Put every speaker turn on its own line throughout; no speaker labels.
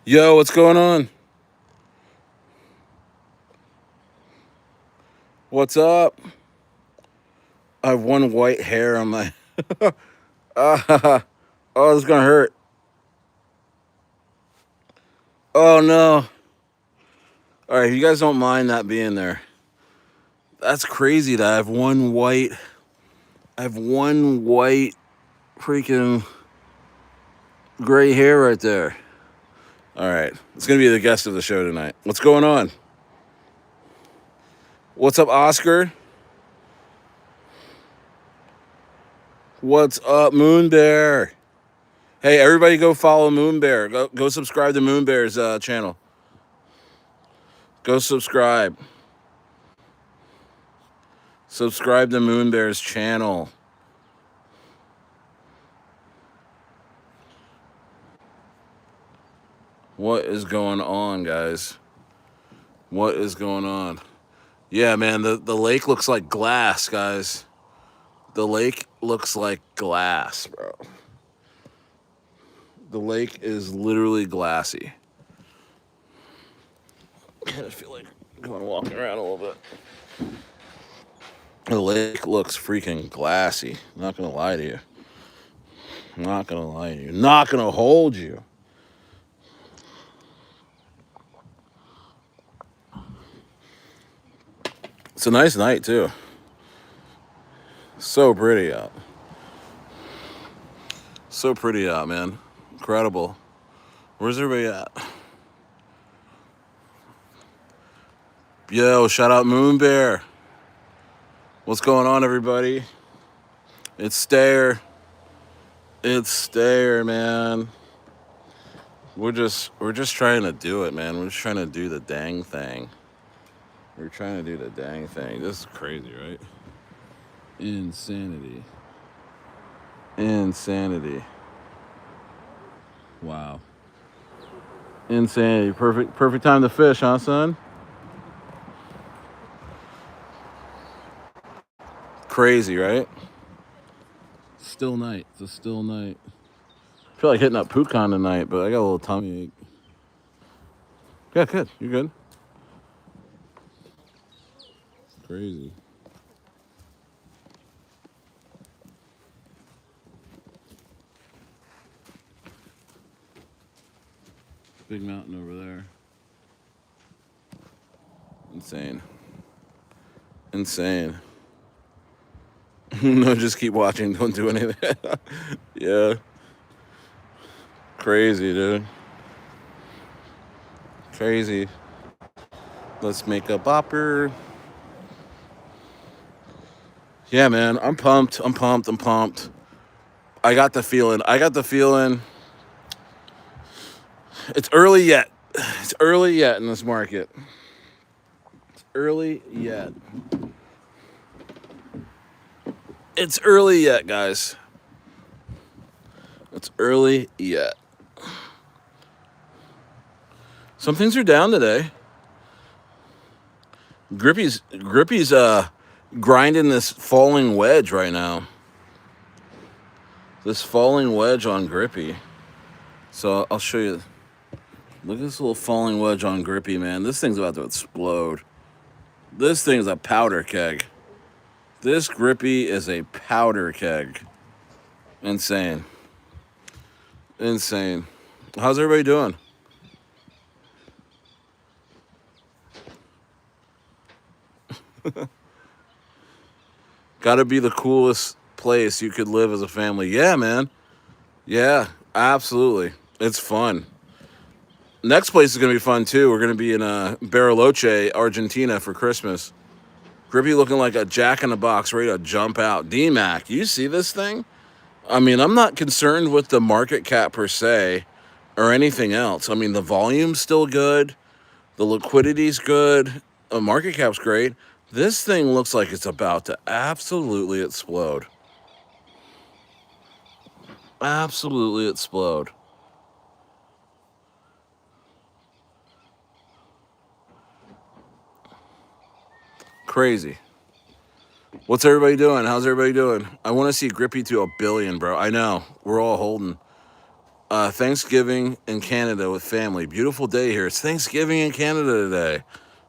Yo, what's going on? What's up? I have one white hair on my. Ah, oh, this is gonna hurt. Oh no! All right, if you guys don't mind that being there, that's crazy that I have one white. I have one white freaking gray hair right there. All right, it's gonna be the guest of the show tonight. What's going on? What's up, Oscar? What's up, Moon Bear? Hey, everybody, go follow Moon Bear. Go subscribe to Moon Bear's channel. Go subscribe. Subscribe to Moon Bear's channel. What is going on, guys? What is going on? Yeah, man, the lake looks like glass, guys. The lake looks like glass, bro. The lake is literally glassy. I kind of feel like going walking around a little bit. The lake looks freaking glassy. Not gonna lie to you. Not gonna lie to you. Not gonna hold you. It's a nice night too. So pretty out. So pretty out, man. Incredible. Where's everybody at? Yo, shout out Moon Bear. What's going on, everybody? It's Stayer. It's Stayer, man. We're just trying to do it, man. We're just trying to do the dang thing. We're trying to do the dang thing. This is crazy, right? Insanity. Insanity. Wow. Insanity. Perfect time to fish, huh, son? Crazy, right? Still night. It's a still night. I feel like hitting up Pucon tonight, but I got a little tummy ache. Yeah, good. You're good. Crazy. Big mountain over there. Insane. Insane. No, just keep watching. Don't do anything. Yeah. Crazy, dude. Crazy. Let's make a bopper. Yeah, man. I'm pumped. I'm pumped. I'm pumped. I got the feeling. It's early yet. It's early yet in this market. It's early yet. It's early yet, guys. It's early yet. Some things are down today. Grippy's grinding this falling wedge right now. This falling wedge on Grippy. So I'll show you. Look at this little falling wedge on Grippy, man. This thing's about to explode. This thing's a powder keg. This Grippy is a powder keg. Insane. Insane. How's everybody doing? Gotta be the coolest place you could live as a family. Yeah, man. Yeah, absolutely. It's fun. Next place is gonna be fun too. We're gonna be in Bariloche, Argentina for Christmas. Grippy looking like a jack in the box, ready to jump out. D-Mac, you see this thing? I mean, I'm not concerned with the market cap per se or anything else. I mean, the volume's still good. The liquidity's good. The market cap's great. This thing looks like it's about to absolutely explode. Absolutely explode. Crazy. What's everybody doing? How's everybody doing? I want to see Grippy to 1 billion, bro. I know. We're all holding. Thanksgiving in Canada with family. Beautiful day here. It's Thanksgiving in Canada today.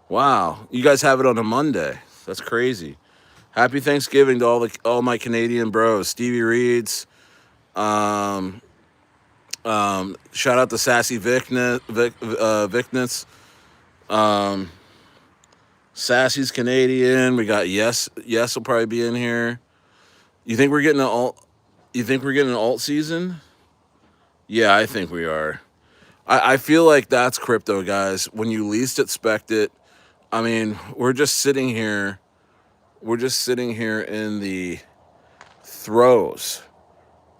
Wow, you guys have it on a Monday. That's crazy. Happy Thanksgiving to all my Canadian bros. Stevie Reeds. Um, Shout out to Sassy Vicness. Um, Sassy's Canadian. We got Yes will probably be in here. You think we're getting an alt? You think we're getting an alt season? Yeah, I think we are. I feel like that's crypto, guys. When you least expect it. I mean, we're just sitting here. We're just sitting here throes,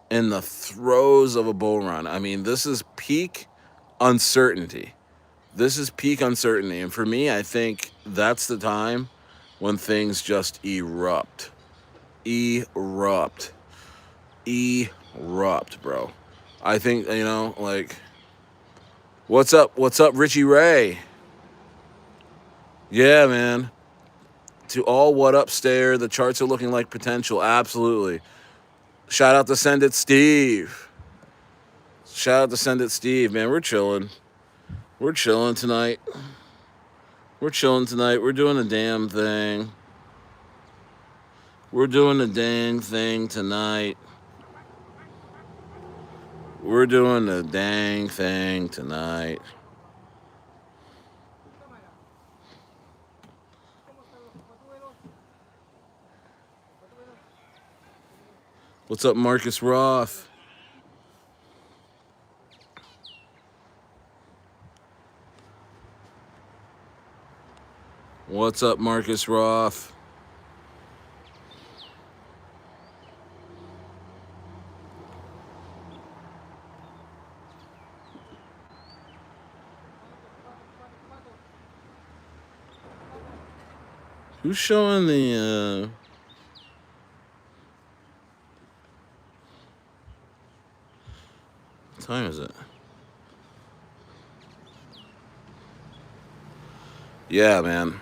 in the throes of a bull run. I mean, this is peak uncertainty. This is peak uncertainty. And for me, I think that's the time when things just erupt. Erupt. Erupt, bro. I think, like, what's up? What's up, Richie Ray? Yeah, man. To all what up, Stayer. The charts are looking like potential. Absolutely. Shout out to Send It Steve. Shout out to Send It Steve, man. We're chilling. We're chilling tonight. We're chilling tonight. We're doing a damn thing. We're doing a dang thing tonight. We're doing a dang thing tonight. What's up, Marcus Roth? What's up, Marcus Roth? Who's showing the what time is it? Yeah, man.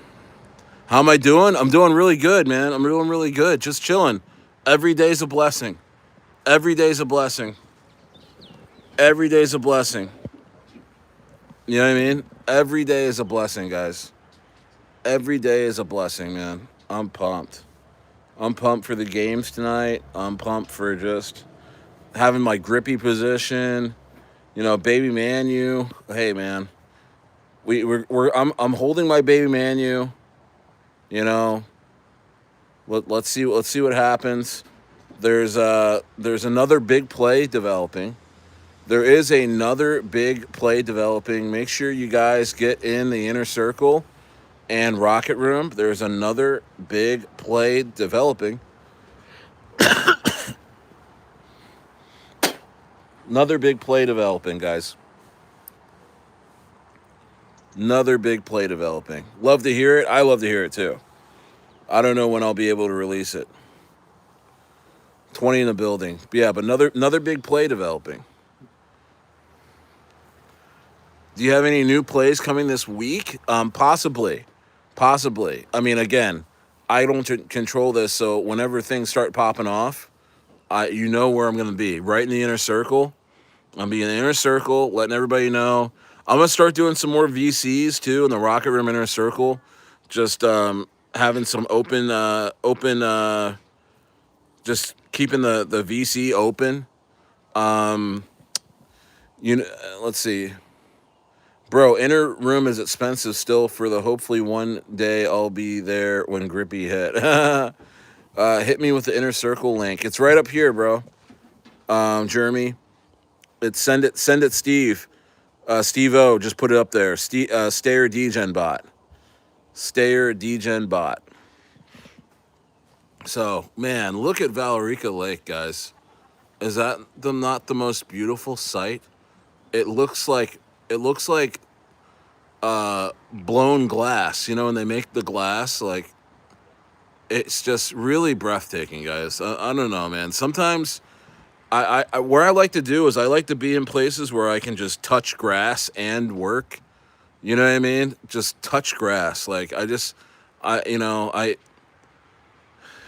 How am I doing? I'm doing really good, man. I'm doing really good. Just chilling. Every day's a blessing. Every day's a blessing. Every day's a blessing. You know what I mean? Every day is a blessing, guys. Every day is a blessing, man. I'm pumped. I'm pumped for the games tonight. I'm pumped for just having my grippy position. Baby Manu. Hey, man. I'm holding my baby Manu. You know, let's see what happens. There's another big play developing. There is another big play developing. Make sure you guys get in the inner circle and Rocket Room. There's another big play developing. Another big play developing, guys. Another big play developing. Love to hear it. I love to hear it too. I don't know when I'll be able to release it. 20 in the building. Yeah, but another big play developing. Do you have any new plays coming this week? Possibly. Possibly. I mean, again, I don't control this, so whenever things start popping off, you know where I'm going to be. Right in the inner circle. I'm be in the inner circle, letting everybody know. I'm going to start doing some more VCs, too, in the Rocket Room inner circle. Just having some just keeping the VC open. Let's see. Bro, inner room is expensive still for the hopefully one day I'll be there when Grippy hit. Hit me with the inner circle link. It's right up here, bro. Jeremy. It's send it, Steve. Steve O, just put it up there. Stayer Degen bot. Stayer Degen bot. So, man, look at Valerica Lake, guys. Is that not the most beautiful sight? It looks like blown glass, when they make the glass, like, it's just really breathtaking, guys. I don't know, man. Sometimes where I like to do is I like to be in places where I can just touch grass and work. You know what I mean? Just touch grass. Like,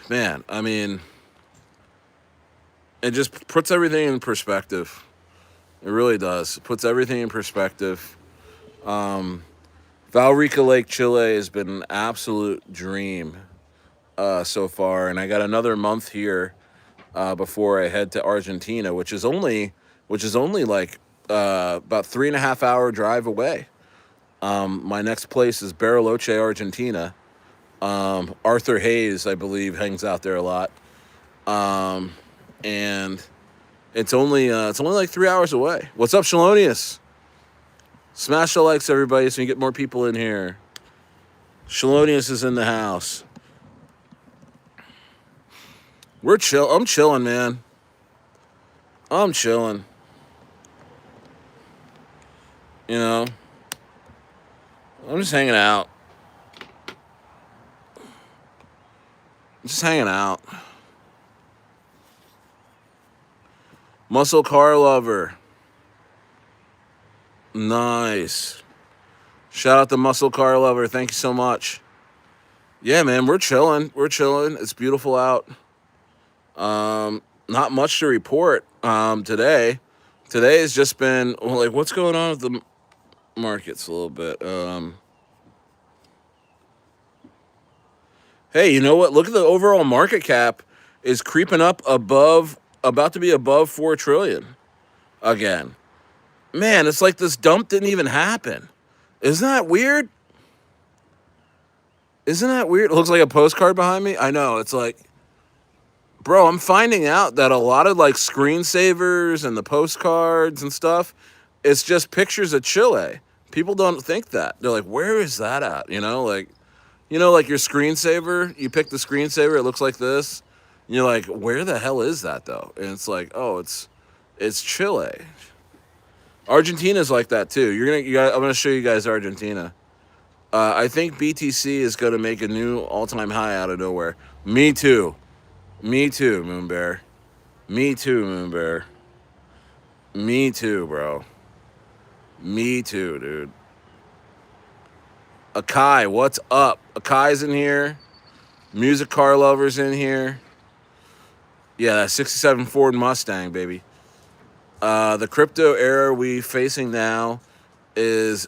man, it just puts everything in perspective. It really does. It puts everything in perspective. Valrica Lake, Chile has been an absolute dream so far, and I got another month here before I head to Argentina, which is only like about 3.5 hour drive away. My next place is Bariloche, Argentina. Arthur Hayes, I believe, hangs out there a lot, and it's only like 3 hours away. What's up, Shalonius? Smash the likes, everybody, so you get more people in here. Shalonius is in the house. We're chill. I'm chilling, man. I'm chilling. You know, I'm just hanging out. Just hanging out. Muscle car lover. Nice. Shout out to Muscle Car Lover. Thank you so much. Yeah, man, we're chilling. We're chilling. It's beautiful out. Not much to report today. Today has just been well, like what's going on with the markets a little bit. Hey, you know what? Look at the overall market cap is creeping up above, about to be above 4 trillion again. Man, it's like this dump didn't even happen. Isn't that weird? Isn't that weird? It looks like a postcard behind me. I know. It's like, bro, I'm finding out that a lot of like screensavers and the postcards and stuff, it's just pictures of Chile. People don't think that. They're like, where is that at? Like your screensaver, you pick the screensaver, it looks like this. And you're like, where the hell is that though? And it's like, oh, it's Chile. Argentina's like that too. I'm gonna show you guys Argentina. I think BTC is gonna make a new all-time high out of nowhere. Me too. Me too, Moon Bear. Me too, Moon Bear. Me too, bro. Me too, dude. Akai, what's up? Akai's in here. Music car lovers in here. Yeah, that 67 Ford Mustang, baby. The crypto era we facing now is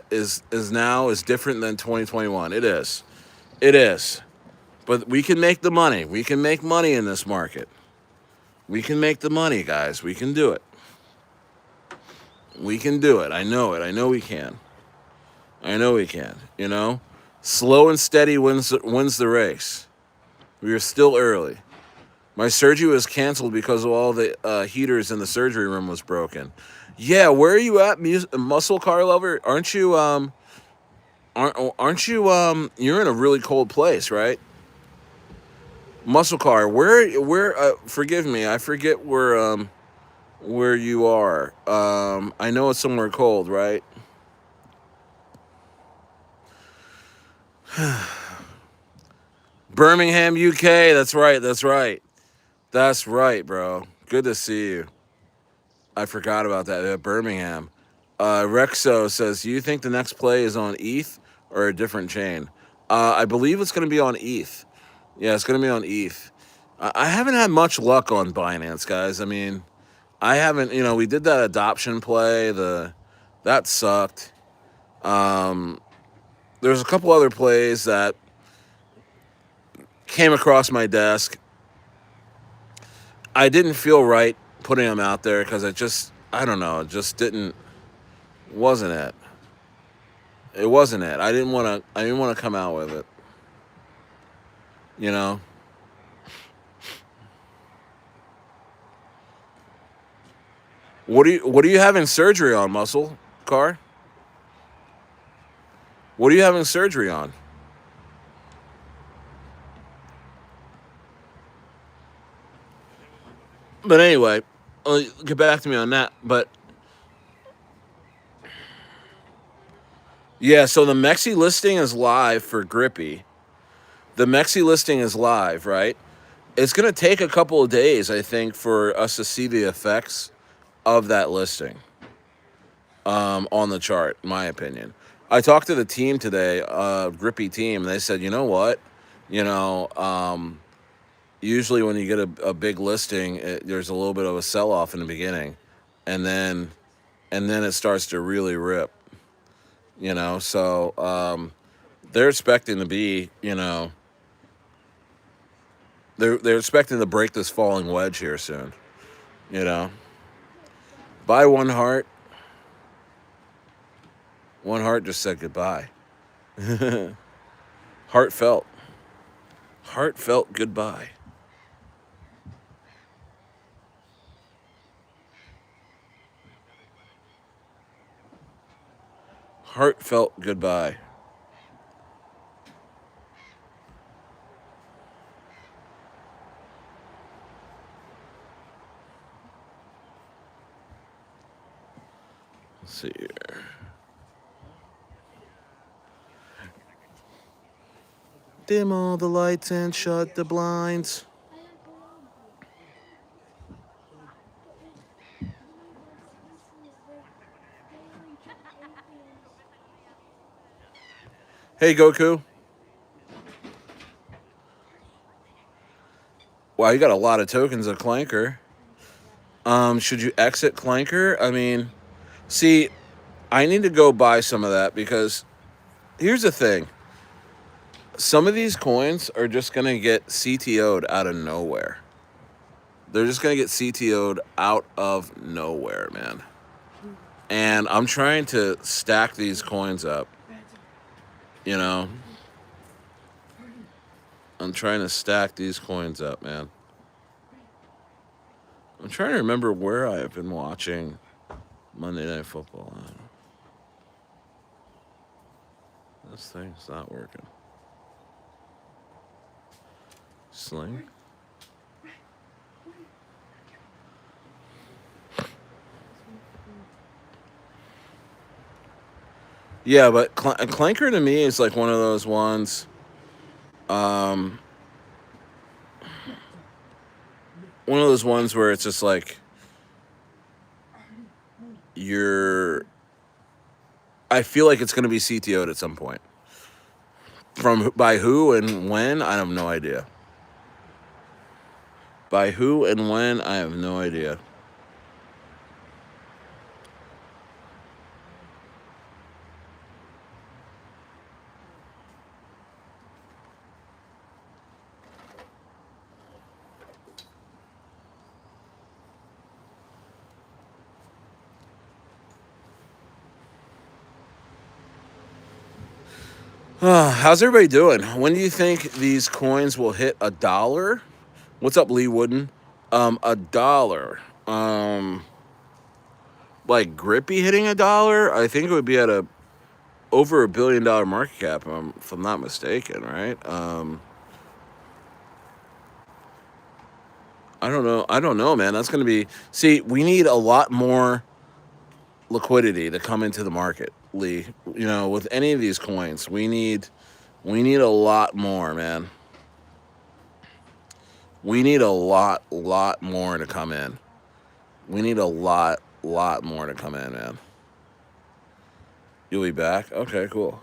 different than 2021. It is. It is. But we can make the money. We can make money in this market. We can make the money, guys. We can do it. We can do it. I know it. I know we can. I know we can. Slow and steady wins the race. We are still early. My surgery was canceled because of all the heaters in the surgery room was broken. Yeah, where are you at, muscle car lover? Aren't you you're in a really cold place, right? Muscle car, where forgive me, I forget where you are. I know it's somewhere cold, right? Birmingham, UK. That's right. That's right. That's right, bro. Good to see you. I forgot about that. Birmingham. Rexo says, "Do you think the next play is on ETH or a different chain?" I believe it's going to be on ETH. Yeah, it's going to be on ETH. I haven't had much luck on Binance, guys. I mean, I haven't. We did that adoption play. That sucked. There's a couple other plays that came across my desk. I didn't feel right putting them out there because I don't know, it just wasn't it. It wasn't it. I didn't want to come out with it. You know. What are you having surgery on, muscle car? What are you having surgery on? But anyway, get back to me on that. But yeah, so the Mexi listing is live for Grippy. The Mexi listing is live, right? It's going to take a couple of days, I think, for us to see the effects of that listing on the chart, in my opinion. I talked to the team today, Grippy team, and they said, you know what? You know, usually when you get a big listing, there's a little bit of a sell-off in the beginning. And then and then it starts to really rip. So they're expecting to be, they're expecting to break this falling wedge here soon. You know, buy one heart just said goodbye. Heartfelt, heartfelt goodbye. Heartfelt goodbye. Let's see here. Dim all the lights and shut the blinds. Hey, Goku. Wow, you got a lot of tokens of Clanker. Should you exit Clanker? I mean, see, I need to go buy some of that because here's the thing. Some of these coins are just going to get CTO'd out of nowhere. They're just going to get CTO'd out of nowhere, man. And I'm trying to stack these coins up. You know, I'm trying to stack these coins up, man. I'm trying to remember where I have been watching Monday Night Football. This thing's not working. Sling? Yeah, but Clanker to me is like one of those ones. Um, One of those ones where it's just like you're. I feel like it's going to be CTO'd at some point. From by who and when, I have no idea. By who and when, I have no idea. How's everybody doing? When do you think these coins will hit $1? What's up, Lee Wooden? $1. Like Grippy hitting $1, I think it would be at a over $1 billion market cap, if I'm not mistaken, right? I don't know. I don't know, man. That's going to be. See, we need a lot more liquidity to come into the market, Lee. With any of these coins, we need a lot more, man. We need a lot more to come in. We need a lot more to come in, man. You'll be back? Okay, cool.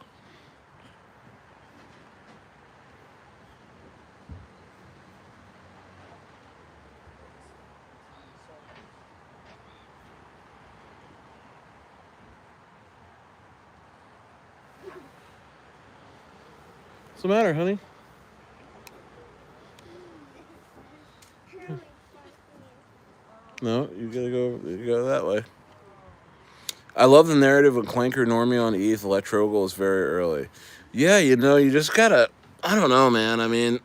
What's the matter, honey? No, you gotta go that way. I love the narrative of Clanker, Normio, and ETH. Electrogal is very early. Yeah, you just gotta. I don't know, man. I mean,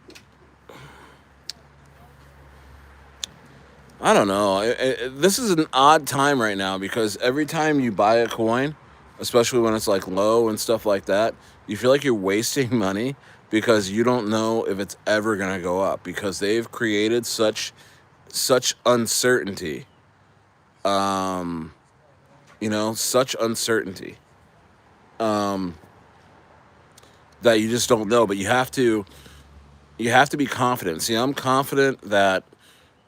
I don't know. This is an odd time right now because every time you buy a coin, especially when it's like low and stuff like that, you feel like you're wasting money because you don't know if it's ever gonna go up because they've created such uncertainty. Um, such uncertainty. Um, that you just don't know, but you have to be confident. See, I'm confident that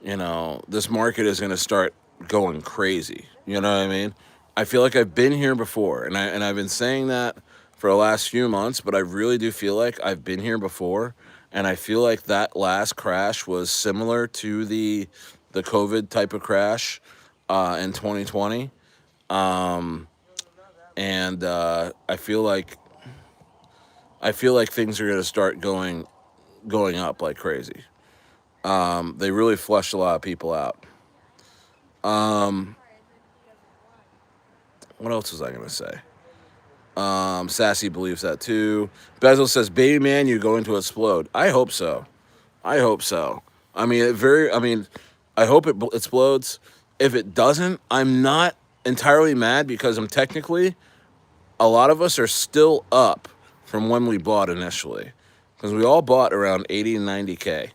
this market is going to start going crazy. You know what I mean? I feel like I've been here before, and I've been saying that for the last few months, but I really do feel like I've been here before, and I feel like that last crash was similar to the COVID type of crash in 2020. um, and I feel like things are going to start going up like crazy. They really flushed a lot of people out. Um, what else was I going to say? Sassy believes that too. Bezel says, "Baby man, you're going to explode." I hope so. I hope so. I mean, I hope it explodes. If it doesn't, I'm not entirely mad because I'm technically a lot of us are still up from when we bought initially because we all bought around 80 and 90K.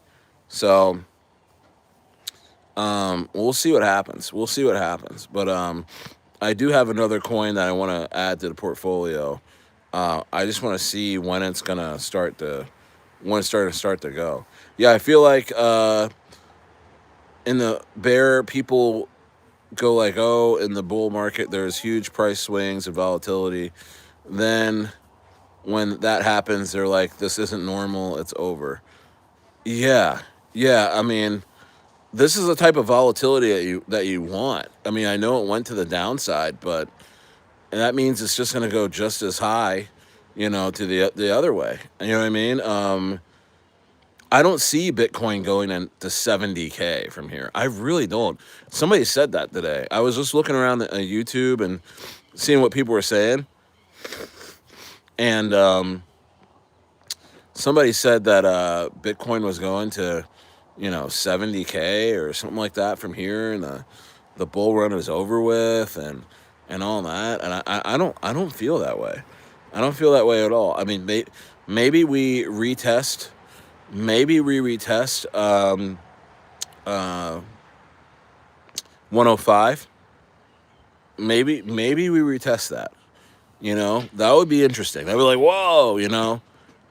So we'll see what happens. We'll see what happens. But I do have another coin that I want to add to the portfolio. I just want to see when it's gonna start to go. Yeah, I feel like in the bear people go like, oh, in the bull market there's huge price swings and volatility. Then when that happens, they're like, this isn't normal. It's over. Yeah, yeah. I mean, this is the type of volatility that you want. I mean, I know it went to the downside, but and that means it's just going to go just as high, to the other way. You know what I mean? I don't see Bitcoin going into 70K from here. I really don't. Somebody said that today. I was just looking around YouTube and seeing what people were saying, and somebody said that Bitcoin was going to, 70K or something like that from here, and the bull run is over with, and all that. And I don't feel that way. I don't feel that way at all. I mean, maybe we retest. Maybe we retest uh, 105. Maybe we retest that. That would be interesting. They'd be like, whoa.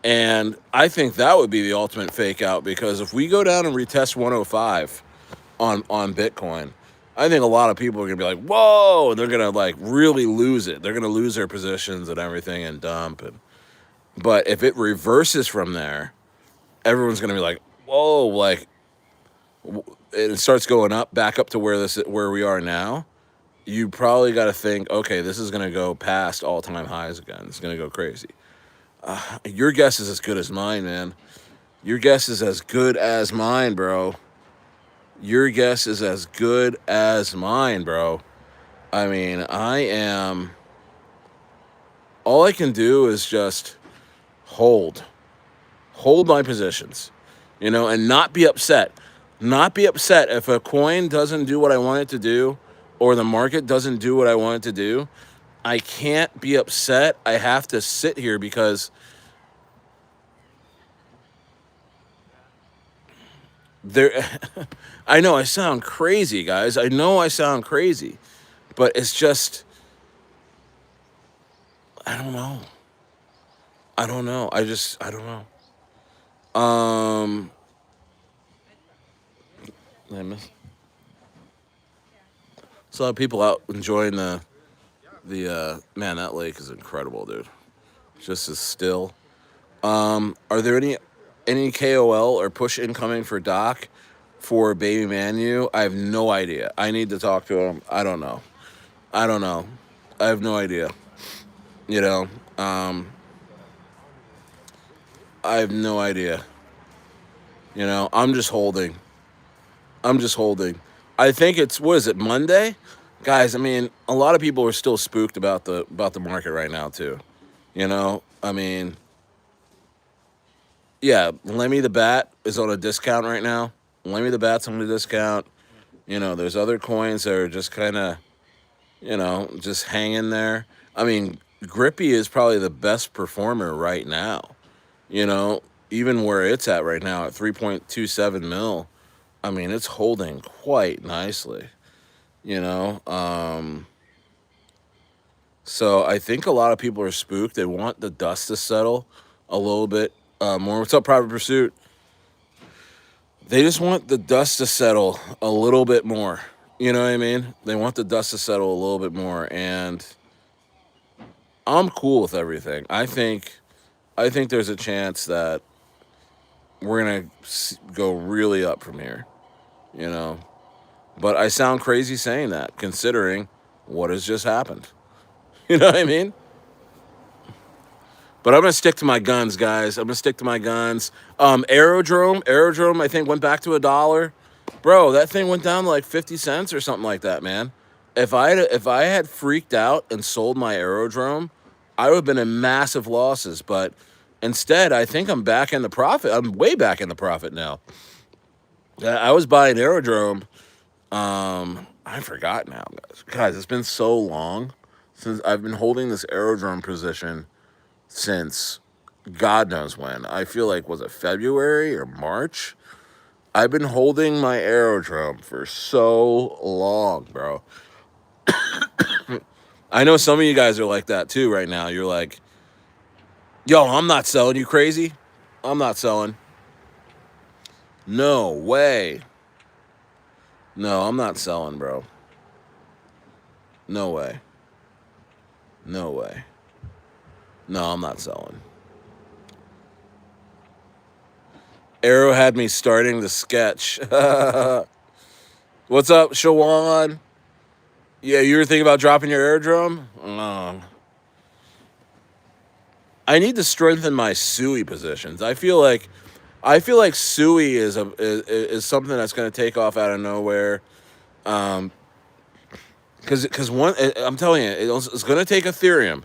And I think that would be the ultimate fake out because if we go down and retest 105 on Bitcoin, I think a lot of people are gonna be like, whoa, and they're gonna like really lose it. They're gonna lose their positions and everything and dump. But if it reverses from there, everyone's gonna be like, whoa, like it starts going up back up to where we are now. You probably got to think, okay, this is gonna go past all time highs again. It's gonna go crazy. Your guess is as good as mine, man. Your guess is as good as mine, bro. Your guess is as good as mine, bro. I mean, all I can do is just hold, hold my positions, and not be upset. Not be upset if a coin doesn't do what I want it to do or the market doesn't do what I want it to do. I can't be upset. I have to sit here because there I know I sound crazy, guys. I know I sound crazy, but it's just I don't know. I don't know. I don't know. I miss a lot of people out enjoying the man, that lake is incredible, dude. Just as still. Are there any KOL or push incoming for Doc for Baby Manu? I have no idea. I need to talk to him. I don't know. I don't know. I have no idea. You know, um, I have no idea. I'm just holding. I'm just holding. I think it's what is it Monday, guys? I mean, a lot of people are still spooked about the market right now too. I mean, yeah, Lemmy the Bat is on a discount right now. Lemmy the Bat's on a discount. There's other coins that are just kind of, just hanging there. I mean, Grippy is probably the best performer right now. You know, even where it's at right now at 3.27 mil, I mean, it's holding quite nicely. You know, so I think a lot of people are spooked. They want the dust to settle a little bit more. What's up, Private Pursuit? They just want the dust to settle a little bit more. You know what I mean? They want the dust to settle a little bit more, and I'm cool with everything. I think there's a chance that we're gonna go really up from here. You know, but I sound crazy saying that, considering what has just happened? You know what I mean? But I'm gonna stick to my guns, guys. I'm gonna stick to my guns. Aerodrome, I think went back to $1. Bro, that thing went down to like 50 cents or something like that, man. If I had freaked out and sold my Aerodrome, I would have been in massive losses. But instead, I think I'm back in the profit. I'm way back in the profit now. I was buying Aerodrome. I forgot now, guys. It's been so long since I've been holding this Aerodrome position since God knows when. I feel like, was it February or March? I've been holding my Aerodrome for so long, bro. I know some of you guys are like that too right now. You're like, yo, I'm not selling. You crazy? I'm not selling. No way. No, I'm not selling, bro. No way. No way. No, I'm not selling. Arrow had me starting the sketch. What's up, Shawan? Yeah, you were thinking about dropping your Aerodrome? I need to strengthen my Sui positions. I feel like Sui is something that's going to take off out of nowhere. Because one, I'm telling you, it's going to take Ethereum.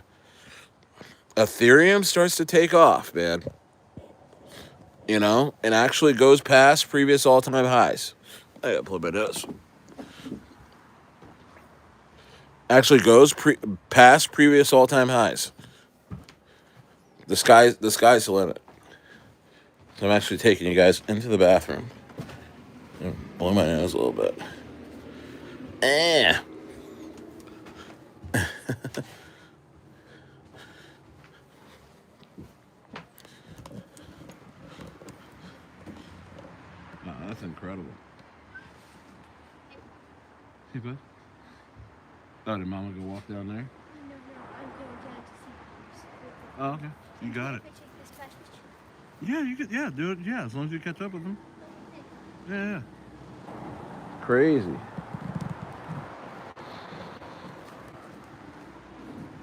Ethereum starts to take off, man. And actually goes past previous all-time highs. I gotta pull my nose. Actually goes past previous all-time highs. The sky's the limit. So I'm actually taking you guys into the bathroom. Blow my nose a little bit. Eh. Wow, that's incredible. See, bud? Oh, did Mama go walk down there?
No, I'm going down to see.
Oh, okay. You got it.
If I take this past picture.
Yeah, you could. Yeah, do it. Yeah, as long as you catch up with them. Yeah. Crazy.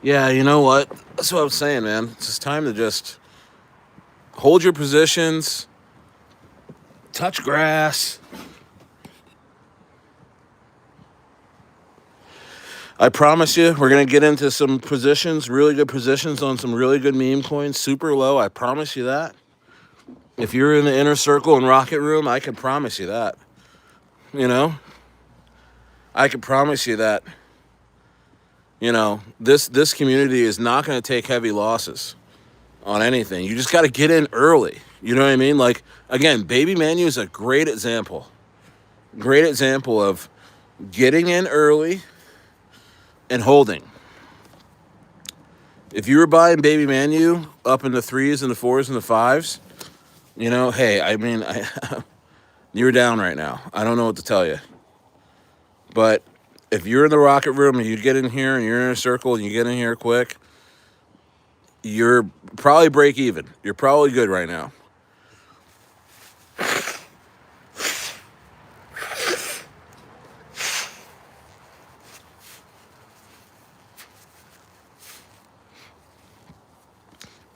Yeah, you know what? That's what I was saying, man. It's just time to just hold your positions, touch grass. I promise you, we're going to get into some positions, really good positions on some really good meme coins, super low. I promise you that. If you're in the inner circle and Rocket Room, I can promise you that. I can promise you that. This community is not going to take heavy losses on anything. You just got to get in early. You know what I mean? Like, again, Baby Manu is a great example. Great example of getting in early and holding. If you were buying Baby Manu up in the 3s and the 4s and the 5s, hey, I mean, you're down right now. I don't know what to tell you. But if you're in the Rocket Room and you get in here and you're in a circle and you get in here quick, you're probably break even. You're probably good right now.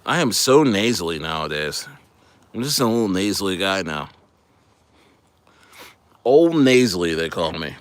I am so nasally nowadays. I'm just a little nasally guy now. Old nasally, they call me.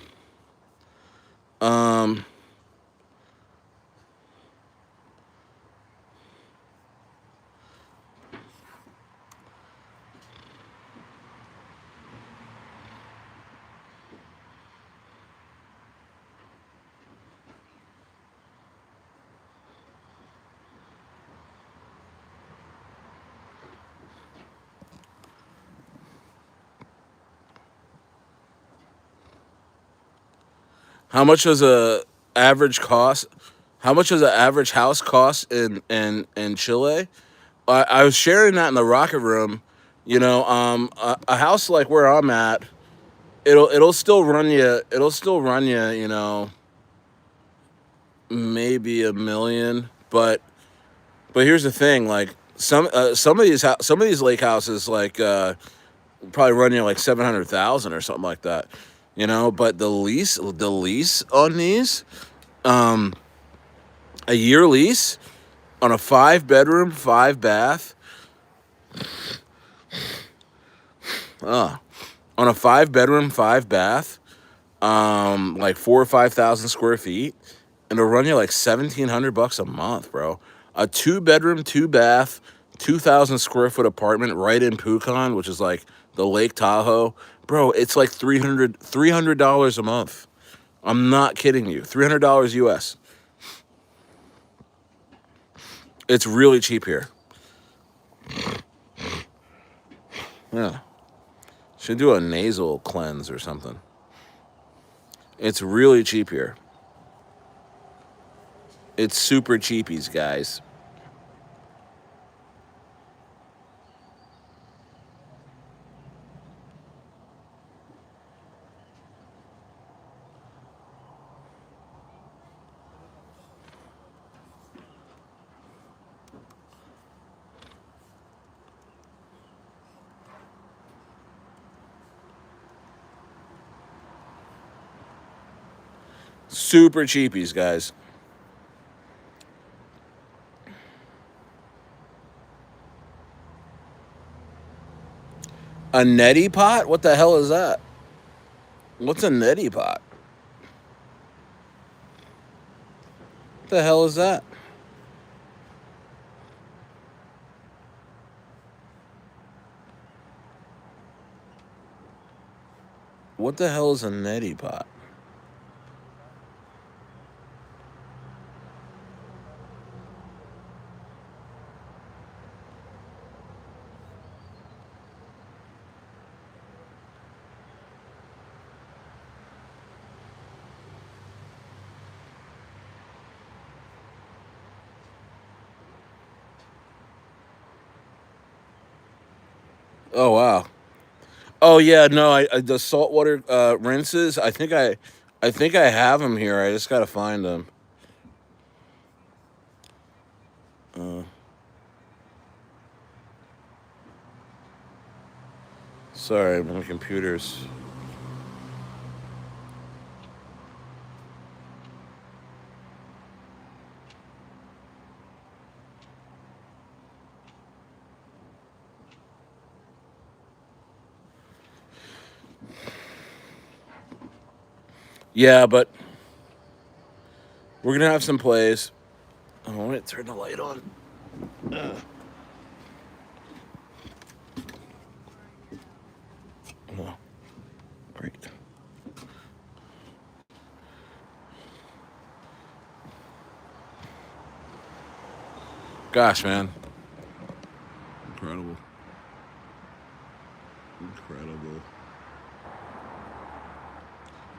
How much does a average cost? How much does an average house cost in Chile? I was sharing that in the Rocket Room. A house like where I'm at, it'll still run you. It'll still run you. Maybe a million. But here's the thing. Like some of these lake houses probably run you like 700,000 or something like that. But the lease on these A year lease on a 5-bedroom, 5-bath. On a 5-bedroom, 5-bath. Like 4 or 5 thousand square feet, and it'll run you like $1,700 a month, bro. A 2-bedroom, 2-bath, 2,000 square foot apartment right in Pucon, which is like the Lake Tahoe, bro. It's like $300 a month. I'm not kidding you. $300 US. It's really cheap here. Yeah, should do a nasal cleanse or something. It's really cheap here. It's super cheapies, guys. Super cheapies, guys. A neti pot? What the hell is that? What's a neti pot? What the hell is that? What the hell is a neti pot? Oh wow. Oh yeah, no, the saltwater rinses. I think I have them here. I just gotta find them. Sorry, my computer's. Yeah, but we're gonna have some plays. Oh, wait, turn the light on. Oh, great. Gosh, man. Incredible. Incredible.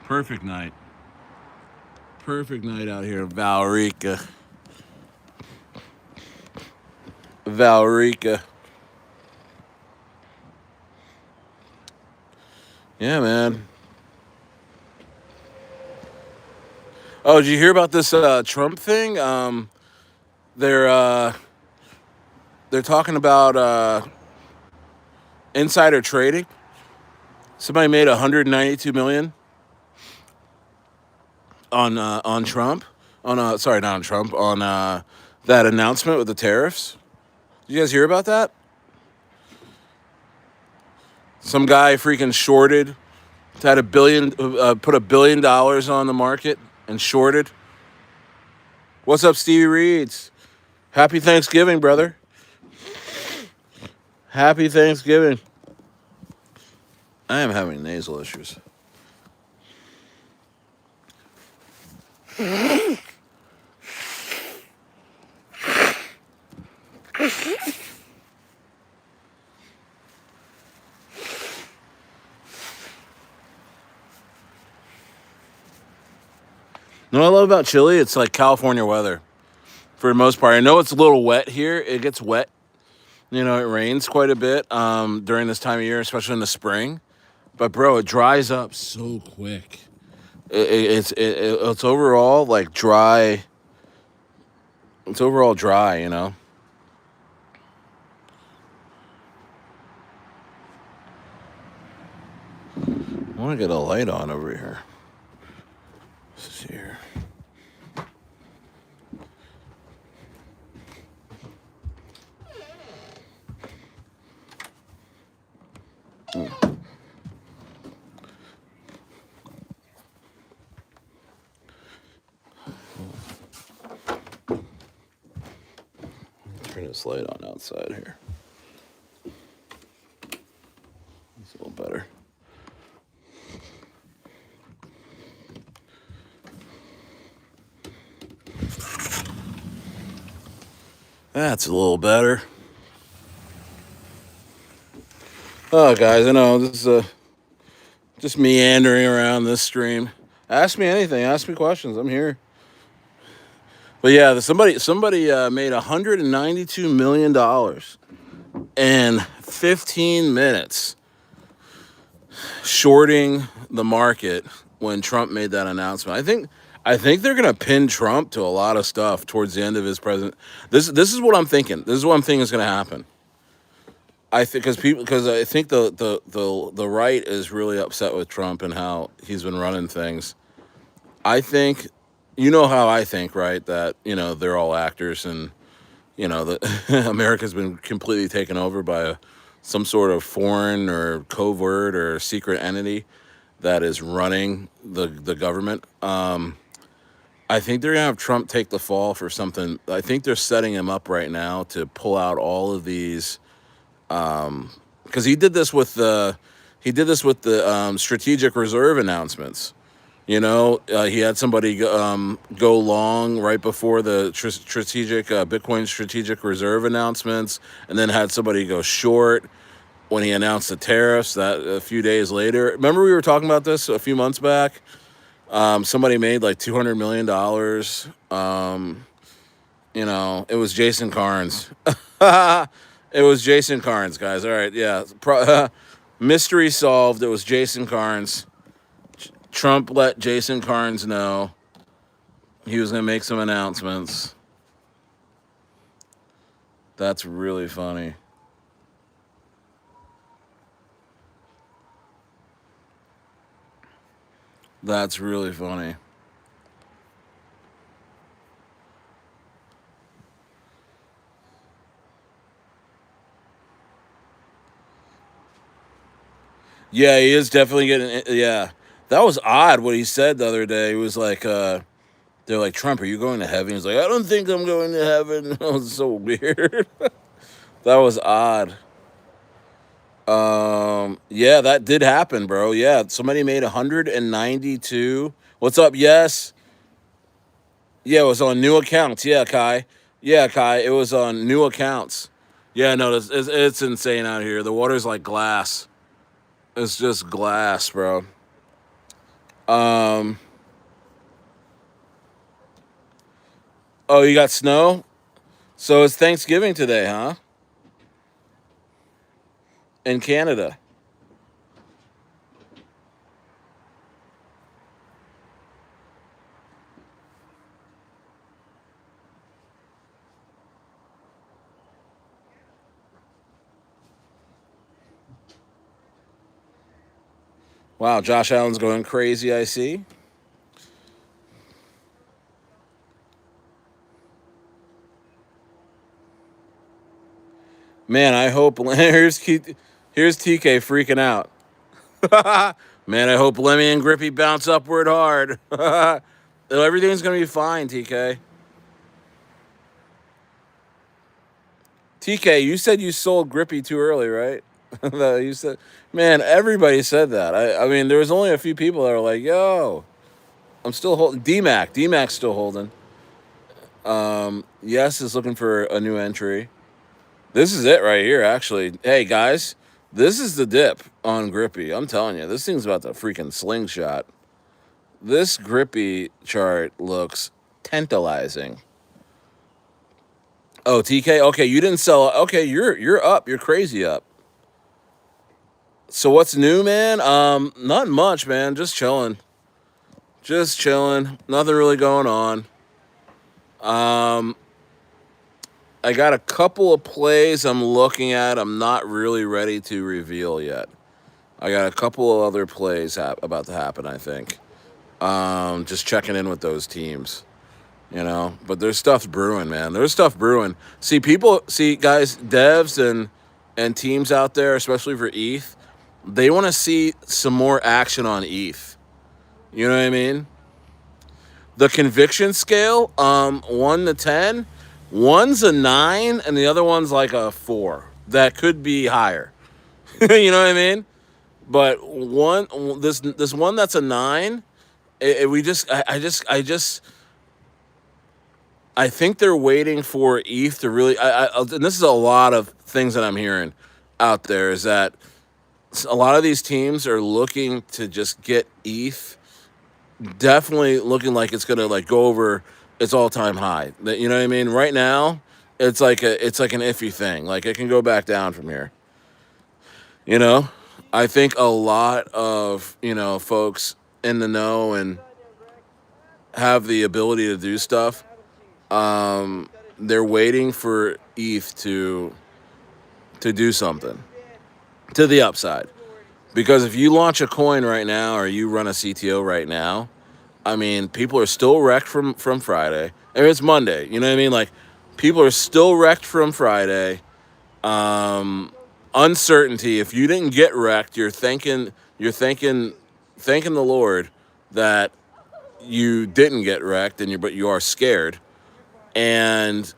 Perfect night. Perfect night out here in Valrica. Valrica. Yeah, man. Oh, did you hear about this Trump thing? They're they're talking about insider trading. Somebody made 192 million on Trump. On sorry, not on Trump. On that announcement with the tariffs. Did you guys hear about that? Some guy freaking shorted. Had put $1 billion on the market and shorted. What's up, Stevie Reeds? Happy Thanksgiving, brother. Happy Thanksgiving. I am having nasal issues. You know what I love about Chile? It's like California weather for the most part. I know it's a little wet here. It gets wet. You know, it rains quite a bit during this time of year, especially in the spring. But bro, it dries up so quick. It's overall like dry. It's overall dry, you know. I want to get a light on over here. This is here. Turn this light on outside here. It's a little better. That's a little better. Oh, guys, I know this is just meandering around this stream. Ask me anything. Ask me questions. I'm here. But yeah, somebody made $192 million in 15 minutes shorting the market when Trump made that announcement. I think they're gonna pin Trump to a lot of stuff towards the end of his president. This is what I'm thinking. This is what I'm thinking is gonna happen. I think because I think the right is really upset with Trump and how he's been running things. I think, you know how I think, right? That they're all actors, and that America's been completely taken over by some sort of foreign or covert or secret entity that is running the government. I think they're gonna have Trump take the fall for something. I think they're setting him up right now to pull out all of these, because he did this with the strategic reserve announcements. He had somebody go long right before the strategic Bitcoin strategic reserve announcements, and then had somebody go short when he announced the tariffs that a few days later. Remember we were talking about this a few months back? Somebody made like $200 million. It was Jason Carnes. It was Jason Carnes, guys. All right, yeah. Mystery solved. It was Jason Carnes. Trump let Jason Carnes know he was going to make some announcements. That's really funny. That's really funny. Yeah, he is definitely getting. Yeah, that was odd what he said the other day. He was like, they're like, Trump, are you going to heaven? He's like, I don't think I'm going to heaven. That was so weird. That was odd. Yeah, that did happen, bro. Yeah, somebody made 192. What's up? Yes. Yeah, it was on new accounts. Yeah, Kai. Yeah, Kai. It was on new accounts. Yeah, no, it's insane out here. The water's like glass. It's just glass, bro. Um. Oh, you got snow? So it's Thanksgiving today, huh? In Canada. Wow, Josh Allen's going crazy, I see. Man, I hope here's TK freaking out. Man, I hope Lemmy and Grippy bounce upward hard. Everything's gonna be fine, TK. TK, you said you sold Grippy too early, right? You said, man, everybody said that. I mean, there was only a few people that were like, "Yo, I'm still holding." D-Mac's still holding. Yes is looking for a new entry. This is it right here, actually. Hey, guys, this is the dip on Grippy. I'm telling you, this thing's about to freaking slingshot. This Grippy chart looks tantalizing. Oh, TK. Okay, you didn't sell. Okay, you're up. You're crazy up. So what's new, man? Not much, man. Just chilling. Just chilling. Nothing really going on. Um, I got a couple of plays I'm looking at. I'm not really ready to reveal yet. I got a couple of other plays about to happen, I think. Just checking in with those teams, But there's stuff brewing, man. There's stuff brewing. See, guys, devs and teams out there, especially for ETH, they want to see some more action on ETH. You know what I mean? The conviction scale, 1 to 10, One's a 9 and the other one's like a 4. That could be higher. You know what I mean? But this one that's a 9, we just I think they're waiting for ETH to really. And this is a lot of things that I'm hearing out there is that a lot of these teams are looking to just get ETH, definitely looking like it's gonna like go over its all time high. You know what I mean? Right now, it's like an iffy thing. Like it can go back down from here. You know, I think a lot of folks in the know and have the ability to do stuff. They're waiting for ETH to do something to the upside. Because if you launch a coin right now or you run a CTO right now, I mean, people are still wrecked from Friday. I mean, it's Monday. You know what I mean? Like, people are still wrecked from Friday. Uncertainty. If you didn't get wrecked, thanking the Lord that you didn't get wrecked, but you are scared. And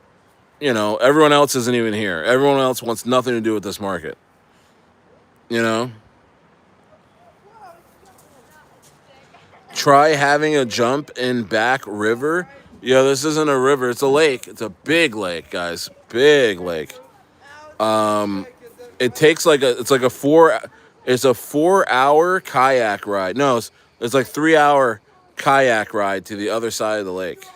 everyone else isn't even here. Everyone else wants nothing to do with this market. You know, try having a jump in back river. Yeah, this isn't a river, it's a lake. It's a big lake, guys. Big lake. It takes it's a 4 hour kayak ride. No, it's like 3 hour kayak ride to the other side of the lake.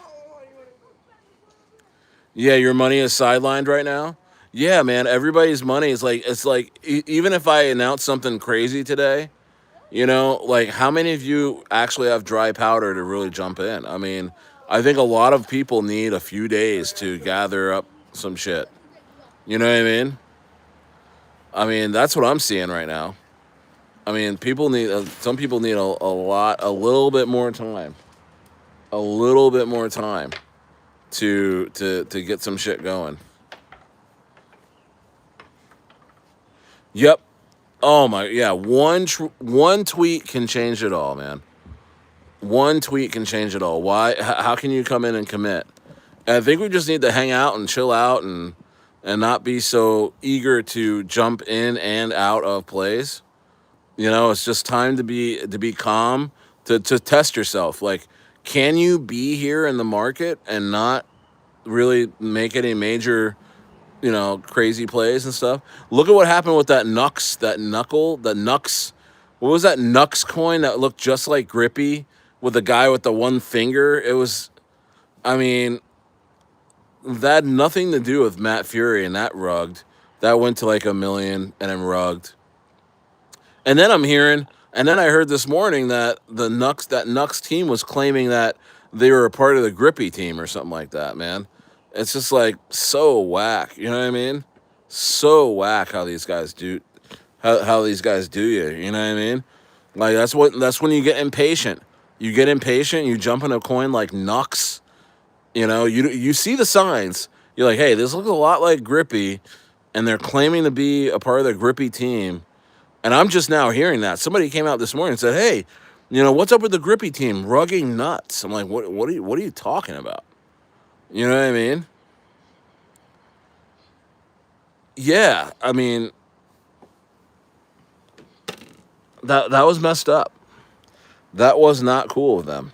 Yeah, your money is sidelined right now. Yeah, man, everybody's money is like even if I announce something crazy today, like how many of you actually have dry powder to really jump in? I mean, I think a lot of people need a few days to gather up some shit. You know what I mean? I mean, that's what I'm seeing right now. I mean, some people need a little bit more time, a little bit more time to get some shit going. Yep. Oh my, yeah. One tweet can change it all, man. One tweet can change it all. Why? How can you come in and commit? And I think we just need to hang out and chill out and not be so eager to jump in and out of plays. It's just time to be calm, to test yourself. Like, can you be here in the market and not really make any major crazy plays and stuff? Look at what happened with that Nux. What was that Nux coin that looked just like Grippy with the guy with the one finger? It was, I mean, that had nothing to do with Matt Fury and that rugged. That went to like 1 million and then rugged. And then I heard this morning that that Nux team was claiming that they were a part of the Grippy team or something like that, man. It's just like so whack, you know what I mean? So whack how these guys do how these guys do you, you know what I mean? Like that's when you get impatient. You get impatient, you jump in a coin like Nux, you see the signs. You're like, "Hey, this looks a lot like Grippy," and they're claiming to be a part of the Grippy team. And I'm just now hearing that. Somebody came out this morning and said, "Hey, what's up with the Grippy team? Rugging nuts." I'm like, what are you talking about? You know what I mean? Yeah, I mean that was messed up. That was not cool of them.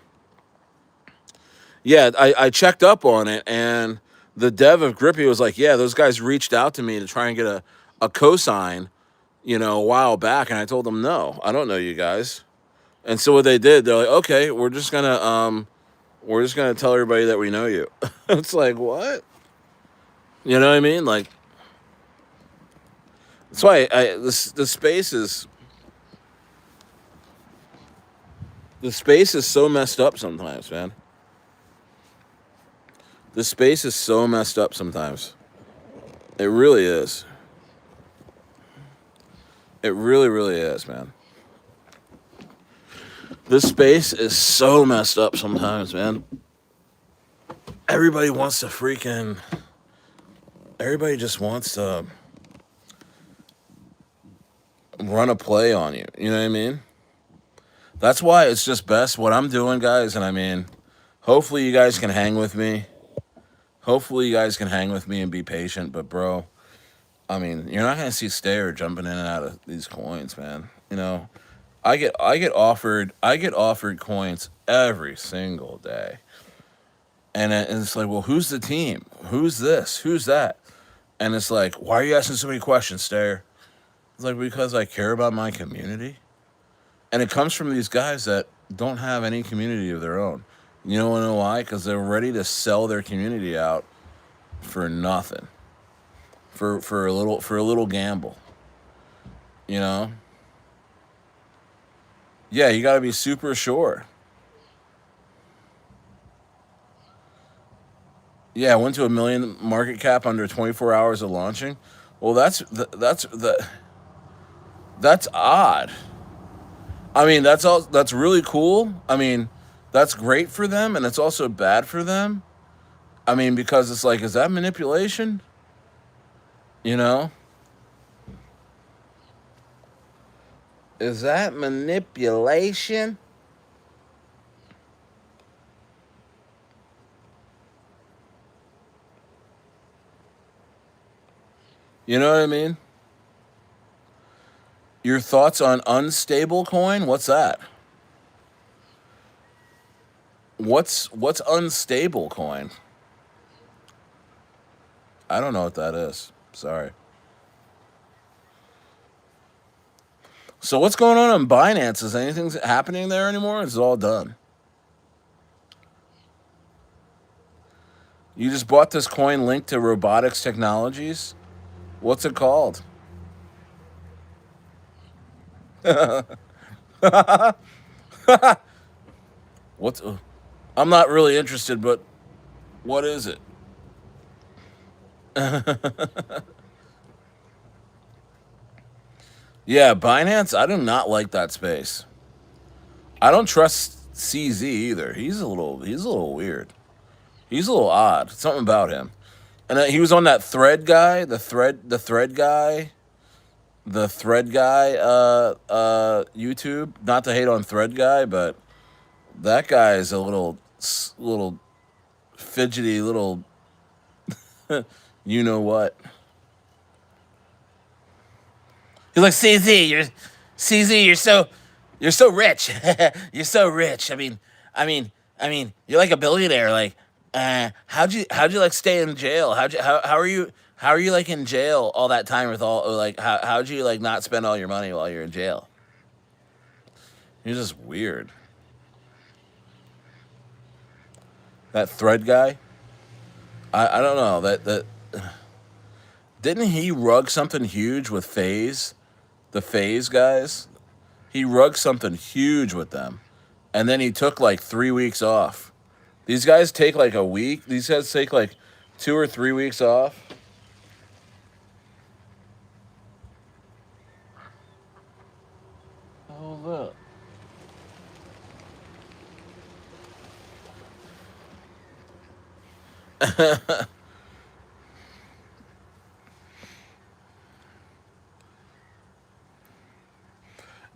Yeah, I checked up on it, and the dev of Grippy was like, "Yeah, those guys reached out to me to try and get a cosign, a while back," and I told them, "No, I don't know you guys." And so what they did, they're like, "Okay, we're just gonna tell everybody that we know you." It's like, what? You know what I mean? Like, that's why the space is so messed up sometimes, man. The space is so messed up sometimes. It really is. It really, really is, man. This space is so messed up sometimes, man. Everybody wants to freaking. Everybody just wants to run a play on you. You know what I mean? That's why it's just best what I'm doing, guys. And I mean, hopefully you guys can hang with me. Hopefully, you guys can hang with me and be patient. But, bro, I mean, you're not gonna see Stayer jumping in and out of these coins, man. You know, I get offered coins every single day, and it's like, well, who's the team? Who's this? Who's that? And it's like, why are you asking so many questions, Stayer? It's like, because I care about my community, and it comes from these guys that don't have any community of their own. You know why? Because they're ready to sell their community out for nothing, for a little gamble. You know? Yeah, you got to be super sure. Yeah, I went to a million market cap under 24 hours of launching. Well, that's odd. I mean, that's all. That's really cool. I mean, that's great for them, and it's also bad for them. I mean, because it's like, is that manipulation? You know, is that manipulation? You know what I mean? Your thoughts on unstable coin? What's that? What's unstable coin? I don't know what that is. Sorry. So what's going on Binance? Is anything happening there anymore? Is it all done? You just bought this coin linked to robotics technologies. What's it called? What's? I'm not really interested, but what is it? Yeah, Binance. I do not like that space. I don't trust CZ either. He's a little weird. He's a little odd. Something about him. And he was on that thread guy, YouTube. Not to hate on thread guy, but that guy is a little fidgety, little you know what. He's like, CZ, you're so rich. You're so rich. I mean, you're like a billionaire. Like, how'd you like stay in jail? How are you like in jail all that time with all like how'd you like not spend all your money while you're in jail? He's just weird. That thread guy. I don't know that didn't he rug something huge with Phase, the Phase guys. He rugged something huge with them, and then he took like 3 weeks off. These guys take like a week. These guys take like 2 or 3 weeks off. Oh, look.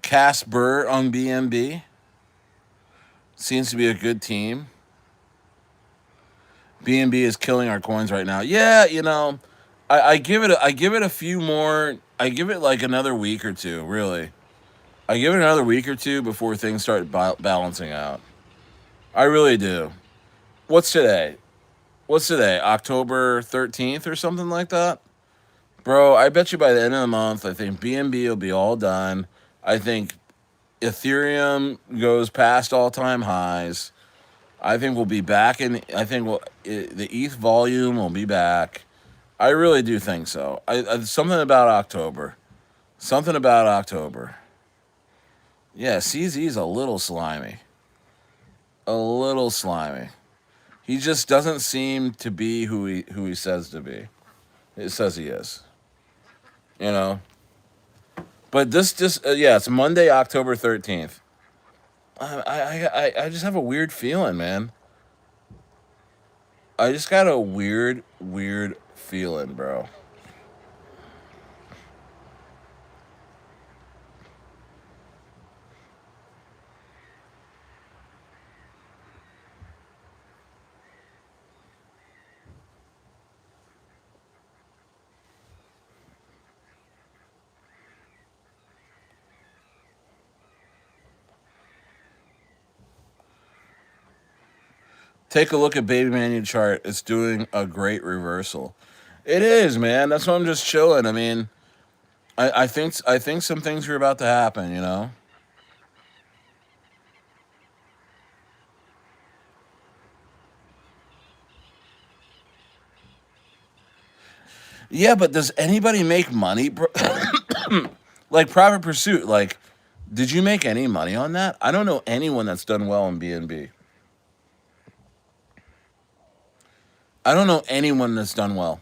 Casper on BNB seems to be a good team. BNB is killing our coins right now. Yeah, I give it a few more. I give it like another week or two. Really, I give it another week or two before things start balancing out. I really do. What's today? What's today? October 13th or something like that? Bro, I bet you by the end of the month, I think BNB will be all done. I think Ethereum goes past all time highs. I think we'll be back in. I think the ETH volume will be back. I really do think so. Something about October. Something about October. Yeah, CZ's a little slimy. A little slimy. He just doesn't seem to be who he says to be. It says he is. You know. But this just yeah, it's Monday, October 13th. I just have a weird feeling, man. I just got a weird feeling, bro. Take a look at Baby Manu chart. It's doing a great reversal. It is, man. That's why I'm just chilling. I mean, I think some things are about to happen. You know. Yeah, but does anybody make money, bro? Like Private Pursuit. Like, did you make any money on that? I don't know anyone that's done well in B&B. I don't know anyone that's done well.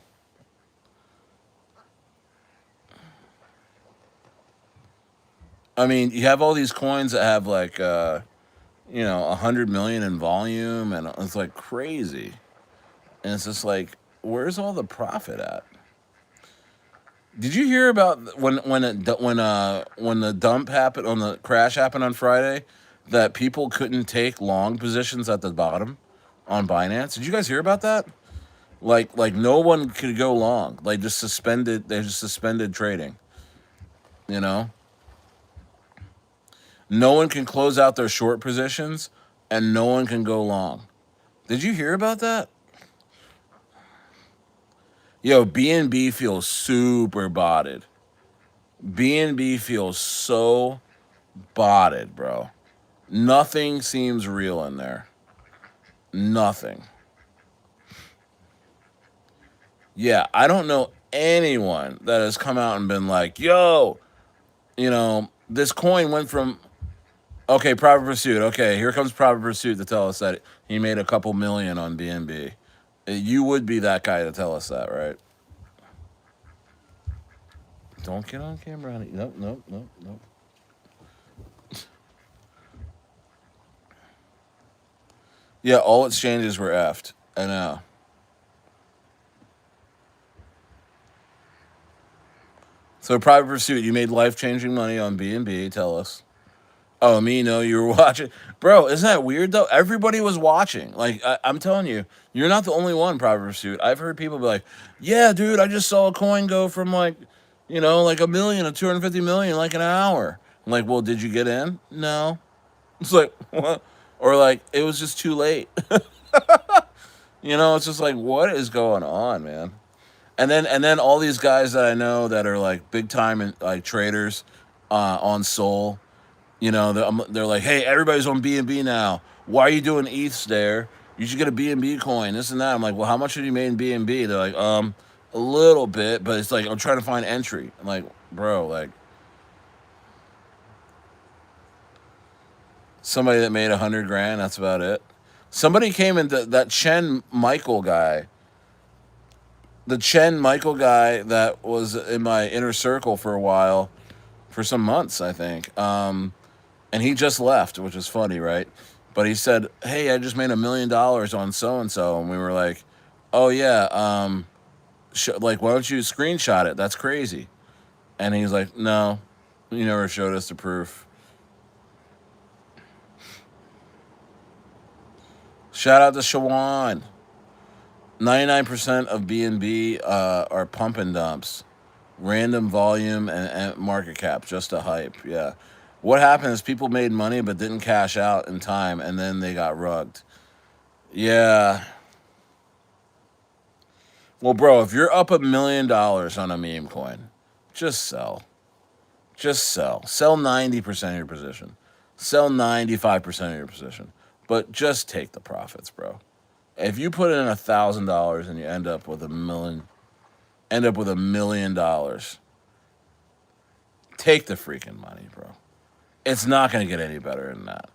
I mean, you have all these coins that have like, 100 million in volume, and it's like crazy. And it's just like, where's all the profit at? Did you hear about when the dump happened on the crash happened on Friday, that people couldn't take long positions at the bottom on Binance? Did you guys hear about that? Like no one could go long. Like just suspended. They just suspended trading. You know, no one can close out their short positions, and no one can go long. Did you hear about that? Yo, BNB feels super botted. BNB feels so botted, bro. Nothing seems real in there. Nothing. Yeah, I don't know anyone that has come out and been like, yo, this coin went from, okay, Private Pursuit. Okay, here comes Private Pursuit to tell us that he made a couple million on BNB. You would be that guy to tell us that, right? Don't get on camera, honey. Nope, nope, nope, nope. Yeah, all exchanges were effed. I know. So Private Pursuit, you made life changing money on B&B. Tell us. Oh, me? No, you were watching, bro. Isn't that weird though? Everybody was watching. Like I'm telling you, you're not the only one. Private Pursuit. I've heard people be like, "Yeah, dude, I just saw a coin go from like, like a million to 250 million like an hour." I'm like, well, did you get in? No. It's like what? Or like it was just too late. It's just like what is going on, man? And then all these guys that I know that are like big time and like traders on Sol. They're like, hey, everybody's on B&B now. Why are you doing ETHs there? You should get a B&B coin, this and that. I'm like, well, how much have you made in B&B? They're like, a little bit, but it's like, I'm trying to find entry. I'm like, bro, like, somebody that made 100 grand, that's about it. Somebody came into that the Chen Michael guy that was in my inner circle for a while, for some months, I think. And he just left, which is funny, right? But he said, "Hey, I just made $1 million on so and so," and we were like, "Oh yeah, like why don't you screenshot it? That's crazy." And he's like, "No, you never showed us the proof." Shout out to Shawan. 99% of BNB are pump and dumps, random volume and market cap, just a hype. Yeah. What happened is people made money but didn't cash out in time, and then they got rugged. Yeah. Well, bro, if you're up $1 million on a meme coin, just sell. Just sell. Sell 90% of your position. Sell 95% of your position. But just take the profits, bro. If you put in $1,000 and you end up with $1 million, take the freaking money, bro. It's not going to get any better than that.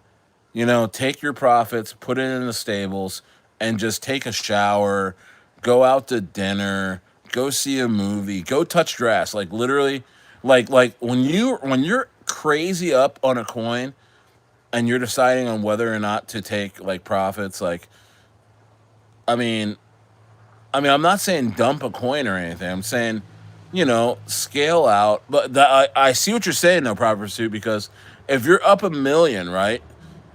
Take your profits, put it in the stables, and just take a shower, go out to dinner, go see a movie, go touch grass. Like literally, like when you're crazy up on a coin and you're deciding on whether or not to take like profits, like I mean, I'm not saying dump a coin or anything. I'm saying, scale out. But I see what you're saying though, Proper Pursuit, because if you're up 1 million, right,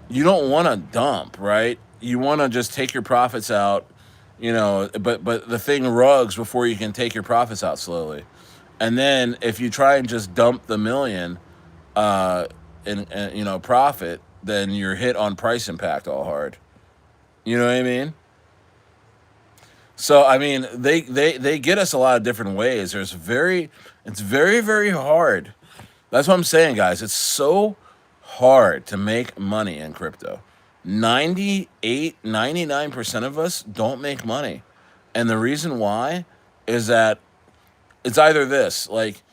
you don't want to dump, right? You want to just take your profits out, but the thing rugs before you can take your profits out slowly. And then if you try and just dump the million in profit, then you're hit on price impact all hard. You know what I mean? So I mean, they get us a lot of different ways. It's very very hard. That's what I'm saying, guys. It's so hard to make money in crypto. 99% of us don't make money. And the reason why is that it's either this, like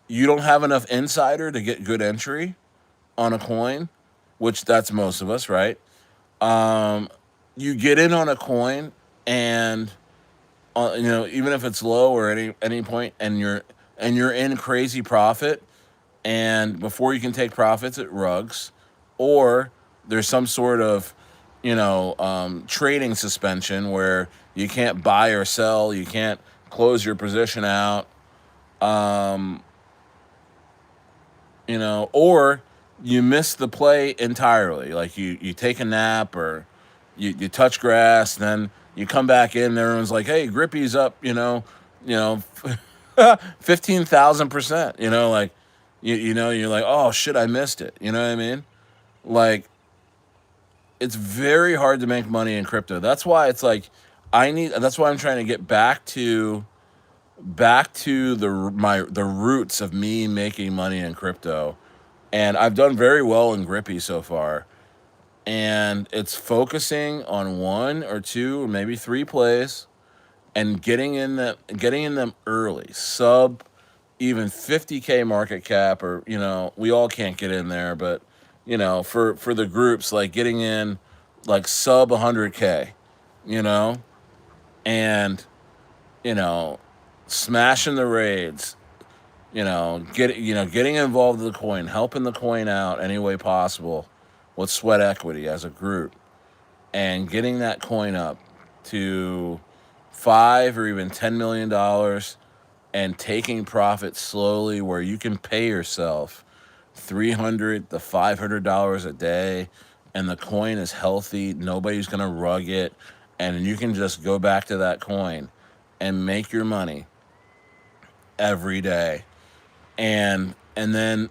you don't have enough insider to get good entry on a coin, which that's most of us, right? You get in on a coin and even if it's low or any point and you're in crazy profit and before you can take profits it rugs, or there's some sort of trading suspension where you can't buy or sell, you can't close your position out, or you miss the play entirely. Like you take a nap or you touch grass, then you come back in. And everyone's like, "Hey, Grippy's up," you know, 15,000%. Like you're like, "Oh shit, I missed it." You know what I mean? Like it's very hard to make money in crypto. That's why it's like That's why I'm trying to get back to the roots of me making money in crypto, and I've done very well in Grippy so far. And it's focusing on one or two or maybe three plays and getting in them early, sub even 50K market cap, or we all can't get in there, but for the groups, like getting in like sub 100K, you know, and you know smashing the raids, getting involved with the coin, helping the coin out any way possible with sweat equity as a group, and getting that coin up to $5 or even $10 million, and taking profits slowly where you can pay yourself $300 to $500 a day, and the coin is healthy, nobody's gonna rug it, and you can just go back to that coin and make your money every day. And then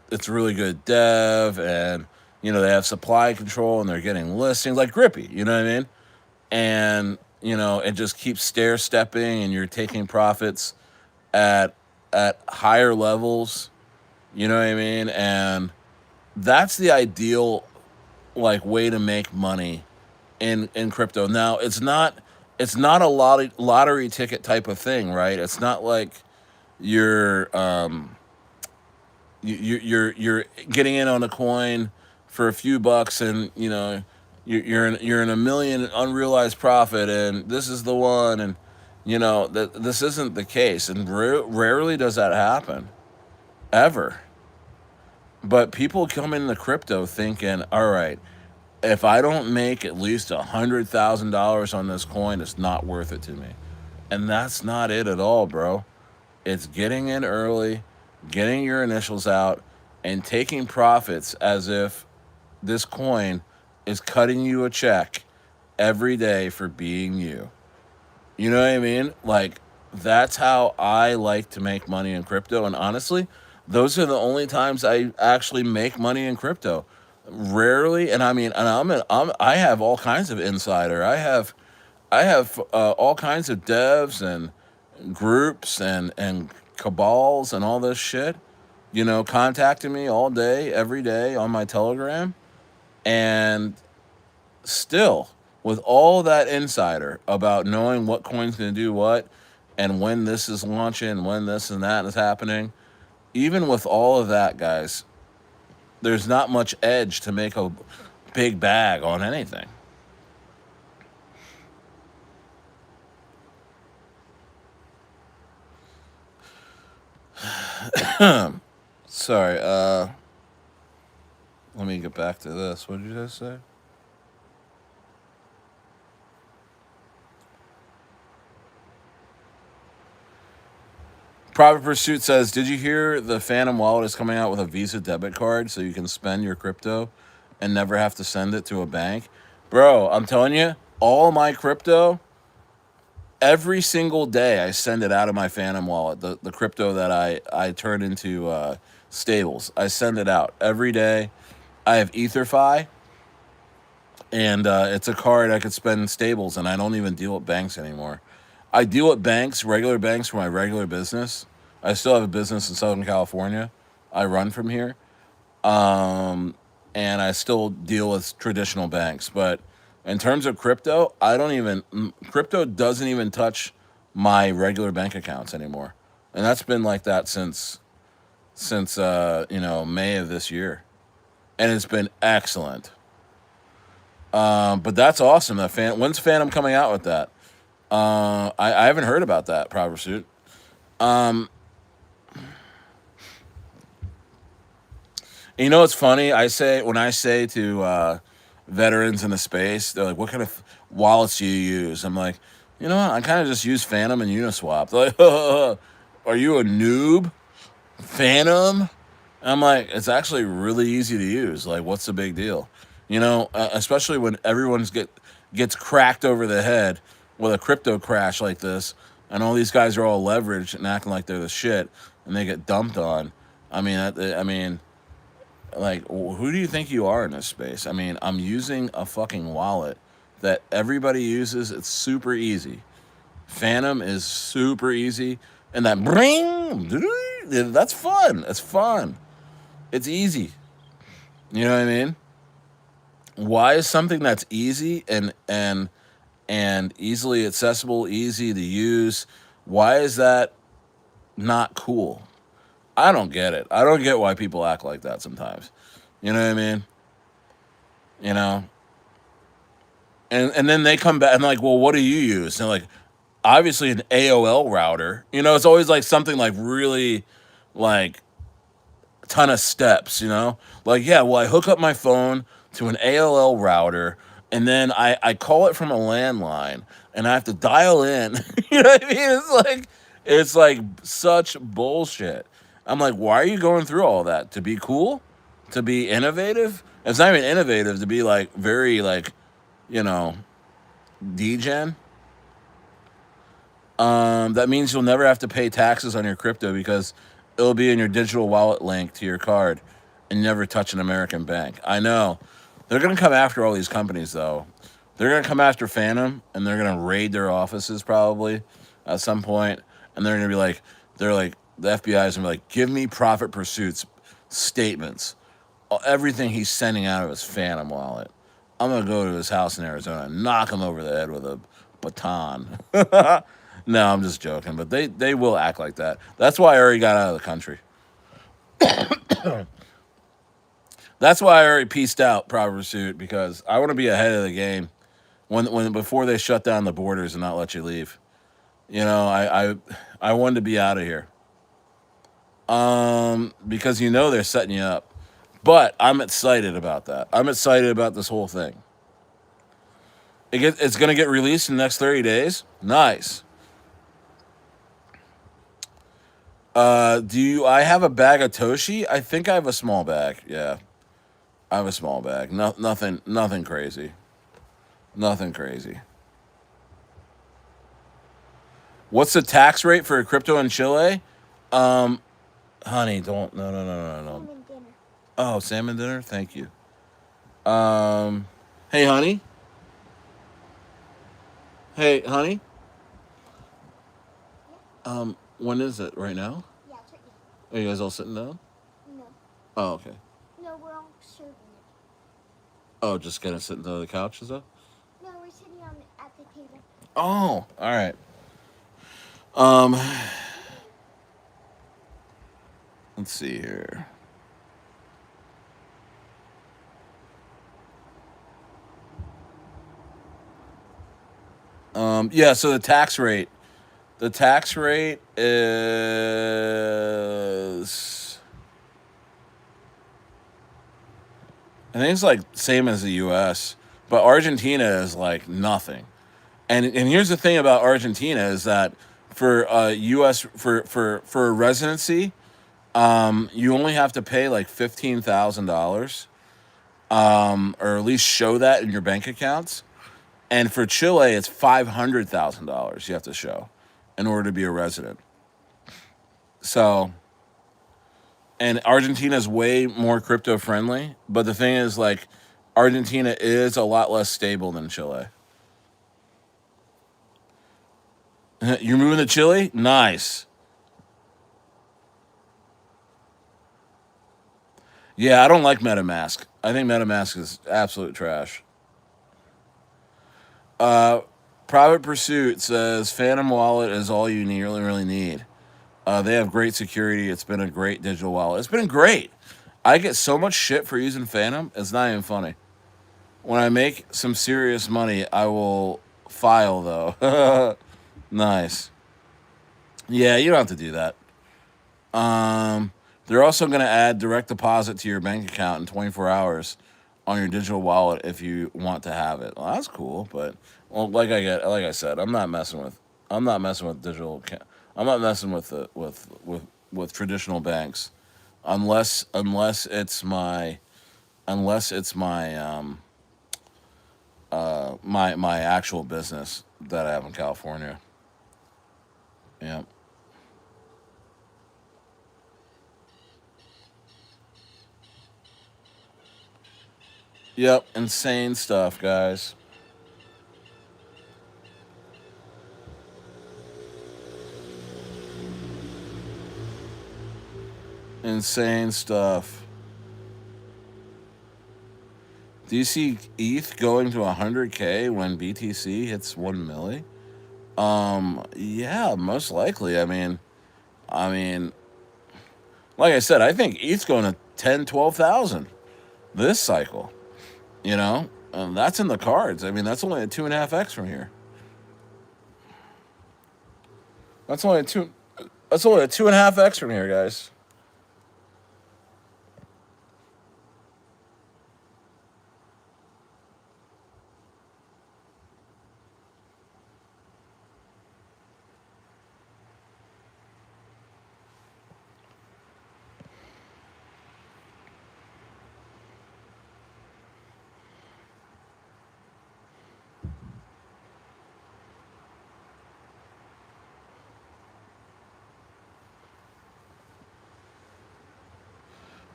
it's really good dev, and they have supply control and they're getting listings like Grippy, you know what I mean? And it just keeps stair stepping and you're taking profits at higher levels, you know what I mean? And that's the ideal like way to make money in crypto. Now it's not a lottery ticket type of thing, right? It's not like you're you're getting in on a coin for a few bucks, and you're in a million unrealized profit, and this is the one, and that this isn't the case, and rarely does that happen ever. But people come into crypto thinking, all right, if I don't make at least $100,000 on this coin, it's not worth it to me. And that's not it at all, bro. It's getting in early, getting your initials out, and taking profits as if this coin is cutting you a check every day for being you. You know what I mean? Like, that's how I like to make money in crypto. And honestly, those are the only times I actually make money in crypto. Rarely, and I mean, and I have all kinds of insider. I have all kinds of devs and groups and cabals and all this shit, contacting me all day, every day on my Telegram. And still, with all that insider about knowing what coin's going to do what, and when this is launching, when this and that is happening, even with all of that, guys, there's not much edge to make a big bag on anything. Sorry, let me get back to this. What did you guys say? Private Pursuit says, "Did you hear the Phantom Wallet is coming out with a Visa debit card so you can spend your crypto and never have to send it to a bank?" Bro, I'm telling you, all my crypto, every single day I send it out of my Phantom Wallet, the crypto that I turn into stables. I send it out every day. I have EtherFi. and it's a card I could spend in stables, and I don't even deal with banks anymore. I deal with banks, regular banks, for my regular business. I still have a business in Southern California. I run from here, and I still deal with traditional banks. But in terms of crypto, I don't even crypto doesn't even touch my regular bank accounts anymore, and that's been like that since May of this year, and it's been excellent. But that's awesome. When's Phantom coming out with that? I haven't heard about that proper suit. You know what's funny? I say to veterans in the space, they're like, "What kind of wallets do you use?" I'm like, "You know what? I kind of just use Phantom and Uniswap." They're like, "Are you a noob? Phantom?" I'm like, "It's actually really easy to use. Like, what's the big deal?" Especially when gets cracked over the head with a crypto crash like this, and all these guys are all leveraged and acting like they're the shit, and they get dumped on. I mean, like, who do you think you are in this space? I mean, I'm using a fucking wallet that everybody uses. It's super easy. Phantom is super easy, and that bring that's fun. It's fun. It's easy. You know what I mean? Why is something that's easy and easily accessible, easy to use, why is that not cool? I don't get it. I don't get why people act like that sometimes. You know what I mean? You know, and then they come back and like, well, what do you use? And they're like, obviously an AOL router. It's always like something like really like ton of steps. Like, yeah, well, I hook up my phone to an AOL router, and then I call it from a landline, and I have to dial in. You know what I mean? It's like such bullshit. I'm like, why are you going through all that? To be cool? To be innovative? It's not even innovative to be like very like, you know, degen. That means you'll never have to pay taxes on your crypto because it'll be in your digital wallet link to your card and never touch an American bank. I know. They're going to come after all these companies, though. They're going to come after Phantom and they're going to raid their offices probably at some point. And they're going to be like, the FBI is going to be like, give me Profit Pursuit's statements. Everything he's sending out of his Phantom wallet. I'm going to go to his house in Arizona and knock him over the head with a baton. No, I'm just joking, but they will act like that. That's why I already got out of the country. That's why I already pieced out Proper Pursuit because I want to be ahead of the game when before they shut down the borders and not let you leave. I wanted to be out of here. Because they're setting you up. But I'm excited about that. I'm excited about this whole thing. It's going to get released in the next 30 days. Nice. I have a bag of Toshi? I think I have a small bag. Yeah. I have a small bag. Nothing crazy. Nothing crazy. What's the tax rate for a crypto in Chile? Um, Honey, don't. No, no, no, no, no.
Salmon dinner.
Oh, salmon dinner? Thank you. Um, hey, honey. Hey, honey.
Yeah.
When is it? Right now?
Yeah, it's right
Are you guys all sitting down?
here. No.
Oh, okay.
No, we're all serving it.
Oh, just kind of sitting on the couch and stuff?
No, we're sitting at the table.
Oh, all right. Um, let's see here. Yeah, so the tax rate is, I think it's like same as the U.S., but Argentina is like nothing. And here's the thing about Argentina is that for U.S. for a residency, you only have to pay like $15,000, or at least show that in your bank accounts. And for Chile, it's $500,000 you have to show in order to be a resident. So, and Argentina is way more crypto friendly. But the thing is, like, Argentina is a lot less stable than Chile. You're moving to Chile? Nice. Yeah, I don't like MetaMask. I think MetaMask is absolute trash. Uh, Private Pursuit says Phantom Wallet is all you really need. They have great security. It's been a great digital wallet. It's been great. I get so much shit for using Phantom. It's not even funny. When I make some serious money, I will file though. Nice. Yeah, you don't have to do that. They're also going to add direct deposit to your bank account in 24 hours on your digital wallet if you want to have it. Well, that's cool, but well, like I said, I'm not messing with I'm not messing with with traditional banks unless it's my actual business that I have in California. Yeah. Yep, insane stuff, guys. Insane stuff. Do you see ETH going to 100K when BTC hits 1 milli? Yeah, most likely. I mean, like I said, I think ETH's going to 10, 12,000 this cycle. You know, and that's in the cards. I mean, that's only a 2.5x from here. That's only a two. That's only a 2.5x from here, guys.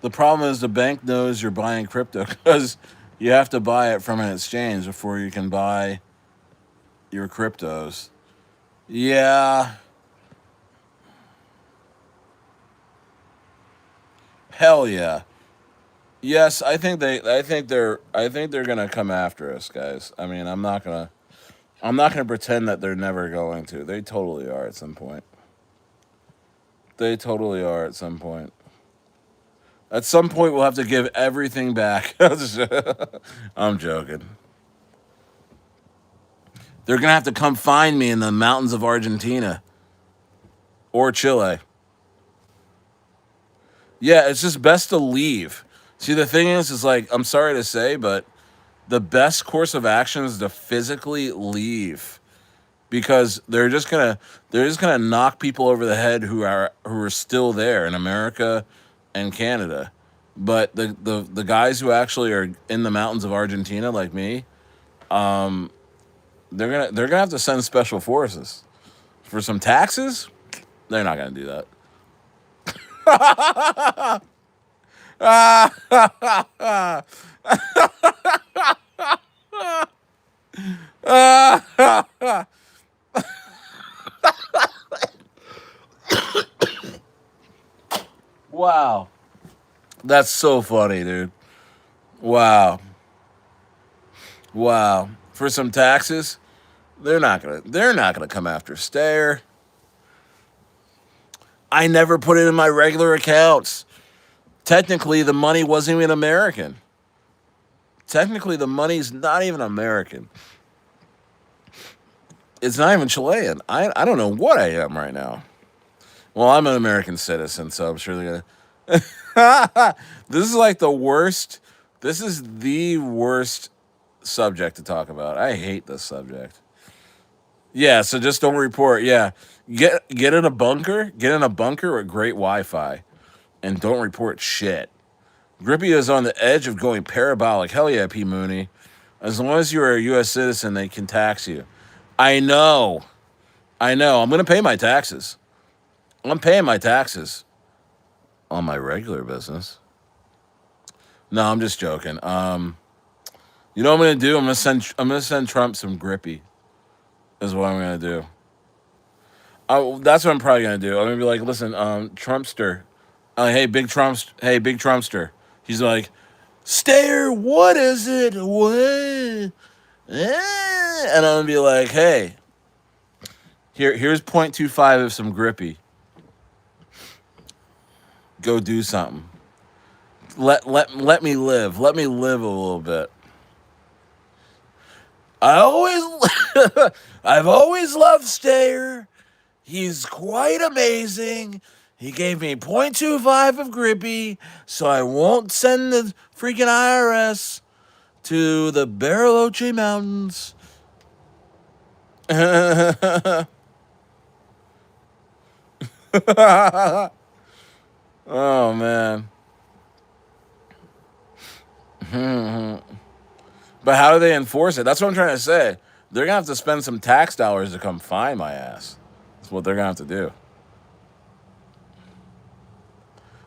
The problem is the bank knows you're buying crypto because you have to buy it from an exchange before you can buy your cryptos. Yeah, hell yeah. Yes, I think they're gonna come after us, guys. I mean, I'm not gonna pretend that they're never going to. They totally are at some point. They totally are at some point. At some point, we'll have to give everything back. I'm joking. They're gonna have to come find me in the mountains of Argentina or Chile. Yeah, it's just best to leave. See, the thing is like I'm sorry to say, but the best course of action is to physically leave because they're just gonna knock people over the head who are still there in America and Canada. But the guys who actually are in the mountains of Argentina, like me, they're gonna have to send special forces for some taxes. They're not gonna do that. Wow, that's so funny, dude. Wow, wow. For some taxes, they're not gonna come after Stayer. I never put it in my regular accounts. Technically, the money wasn't even American. Technically, the money's not even American. It's not even Chilean. I don't know what I am right now. Well, I'm an American citizen, so I'm sure they're gonna. This is like the worst. This is the worst subject to talk about. I hate this subject. Yeah, so just don't report. Yeah, get in a bunker. Get in a bunker with great Wi-Fi, and don't report shit. Grippy is on the edge of going parabolic. Hell yeah, P Mooney. As long as you're a U.S. citizen, they can tax you. I know. I know. I'm gonna pay my taxes. I'm paying my taxes on my regular business. No, I'm just joking. You know what I'm gonna do? I'm gonna send Trump some Grippy. Is what I'm gonna do. That's what I'm probably gonna do. I'm gonna be like, listen, Trumpster, hey, big Trumpster. He's like, Stayer, what is it? What? And I'm gonna be like, hey, here's 0.25 of some Grippy. Go do something. Let me live. Let me live a little bit. I always, I've always loved Stayer. He's quite amazing. He gave me 0.25 of Grippy, so I won't send the freaking IRS to the Bariloche Mountains. Oh man. But how do they enforce it? That's what I'm trying to say. They're gonna have to spend some tax dollars to come find my ass. That's what they're gonna have to do.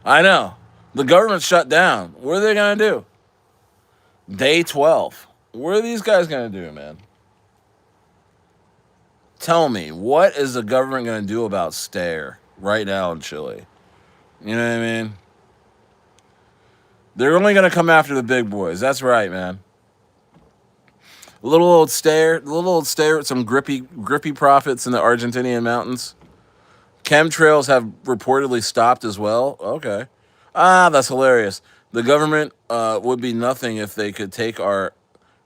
I know. The government's shut down. What are they gonna do? Day 12. What are these guys gonna do, man? Tell me, what is the government gonna do about Stare right now in Chile? You know what I mean? They're only gonna come after the big boys. That's right, man. Little old stare at some grippy profits in the Argentinian mountains. Chemtrails have reportedly stopped as well. Okay. That's hilarious. The government would be nothing if they could take our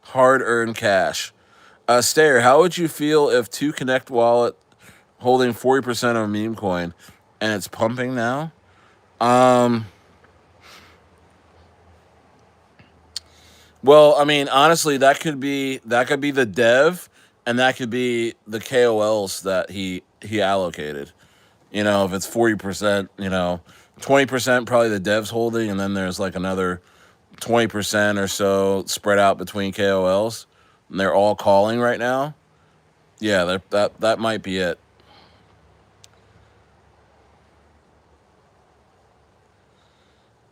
hard-earned cash. Stayer, how would you feel if two Connect wallet holding 40% of a meme coin and it's pumping now? Um, well, I mean, honestly, that could be the dev, and that could be the KOLs that he allocated. If it's 40%, 20% probably the devs holding, and then there's like another 20% or so spread out between KOLs, and they're all calling right now. Yeah, that might be it.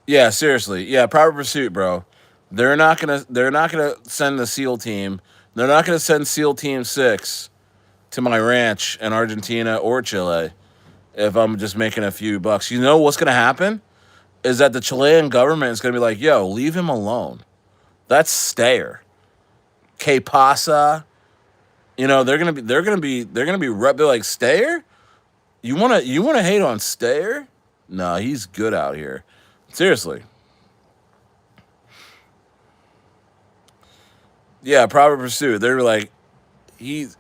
Yeah, seriously. Yeah, proper pursuit, bro. They're not gonna send the SEAL team. They're not gonna send SEAL Team 6 to my ranch in Argentina or Chile if I'm just making a few bucks. You know what's gonna happen? Is that the Chilean government is gonna be like, yo, leave him alone. That's Stayer. Que pasa? They're like, Stayer? You wanna hate on Stayer? No, he's good out here. Seriously. Yeah, proper pursuit. They're like, he's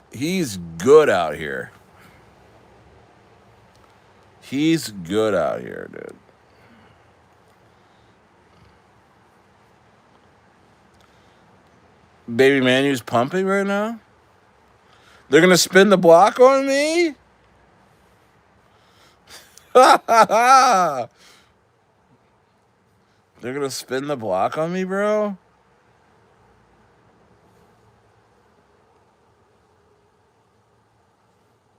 good out here. He's good out here, dude. Baby Manu's pumping right now. They're gonna spin the block on me. They're gonna spin the block on me, bro.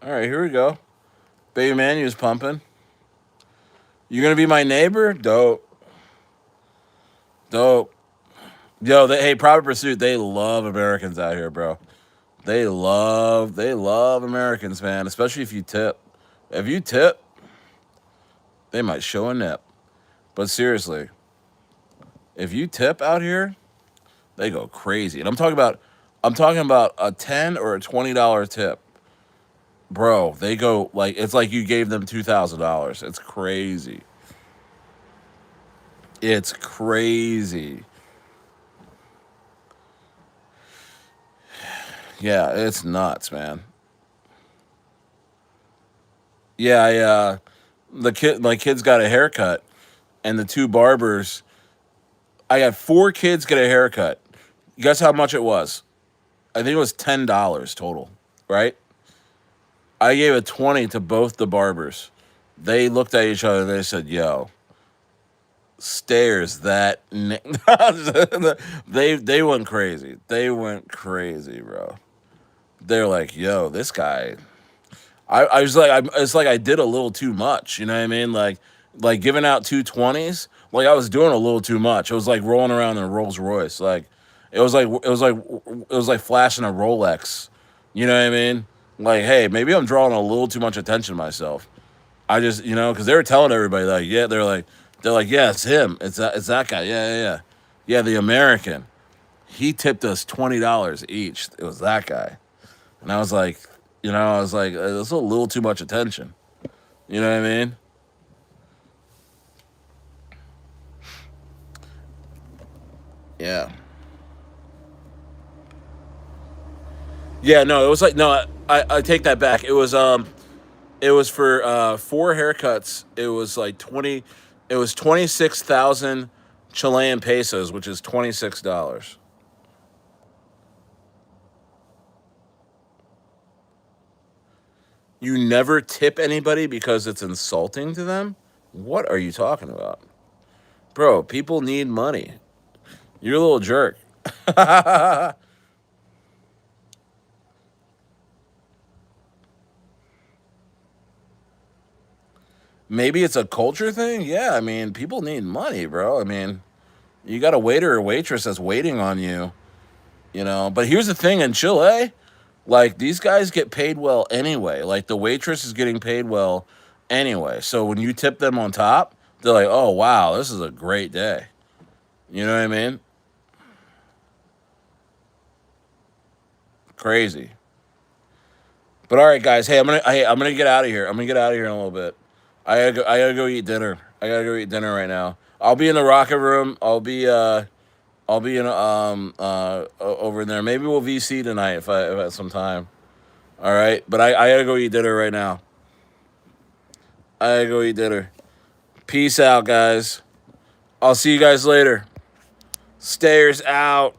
All right, here we go. Baby Manu's pumping. You gonna be my neighbor? Dope, dope. Yo, hey, proper pursuit. They love Americans out here, bro. They love Americans, man. Especially if you tip. If you tip, they might show a nip. But seriously, if you tip out here, they go crazy. And I'm talking about a $10 or a $20 tip. Bro, they go like it's like you gave them $2,000. It's crazy. It's crazy. Yeah, it's nuts, man. Yeah, my kid's got a haircut, and the two barbers. I had four kids get a haircut. Guess how much it was? I think it was $10 total. Right? I gave a 20 to both the barbers. They looked at each other and they said, "Yo, stairs that." They went crazy. They went crazy, bro. They're like, "Yo, this guy." I was like, it's like I did a little too much. You know what I mean? Like giving out 220s. Like I was doing a little too much. It was like rolling around in a Rolls Royce. Like, It was like flashing a Rolex. You know what I mean? Like, hey, maybe I'm drawing a little too much attention to myself. I just, because they were telling everybody, like, yeah, they're like, yeah, it's him. It's that guy. Yeah, yeah, yeah. Yeah, the American. He tipped us $20 each. It was that guy. And I was like, that's a little too much attention. You know what I mean? Yeah. Yeah, no, it was like no, I take that back. It was for four haircuts. It was 26,000 Chilean pesos, which is $26. You never tip anybody because it's insulting to them? What are you talking about? Bro, people need money. You're a little jerk. Maybe it's a culture thing? Yeah, I mean, people need money, bro. I mean, you got a waiter or waitress that's waiting on you. But here's the thing in Chile, like these guys get paid well anyway. Like the waitress is getting paid well anyway. So when you tip them on top, they're like, "Oh wow, this is a great day." You know what I mean? Crazy. But all right, guys. Hey, I'm gonna get out of here. I'm gonna get out of here in a little bit. I gotta go eat dinner. I gotta go eat dinner right now. I'll be in the rocket room. I'll be in over there. Maybe we'll VC tonight if I have some time. All right, but I gotta go eat dinner right now. I gotta go eat dinner. Peace out, guys. I'll see you guys later. Stayers out.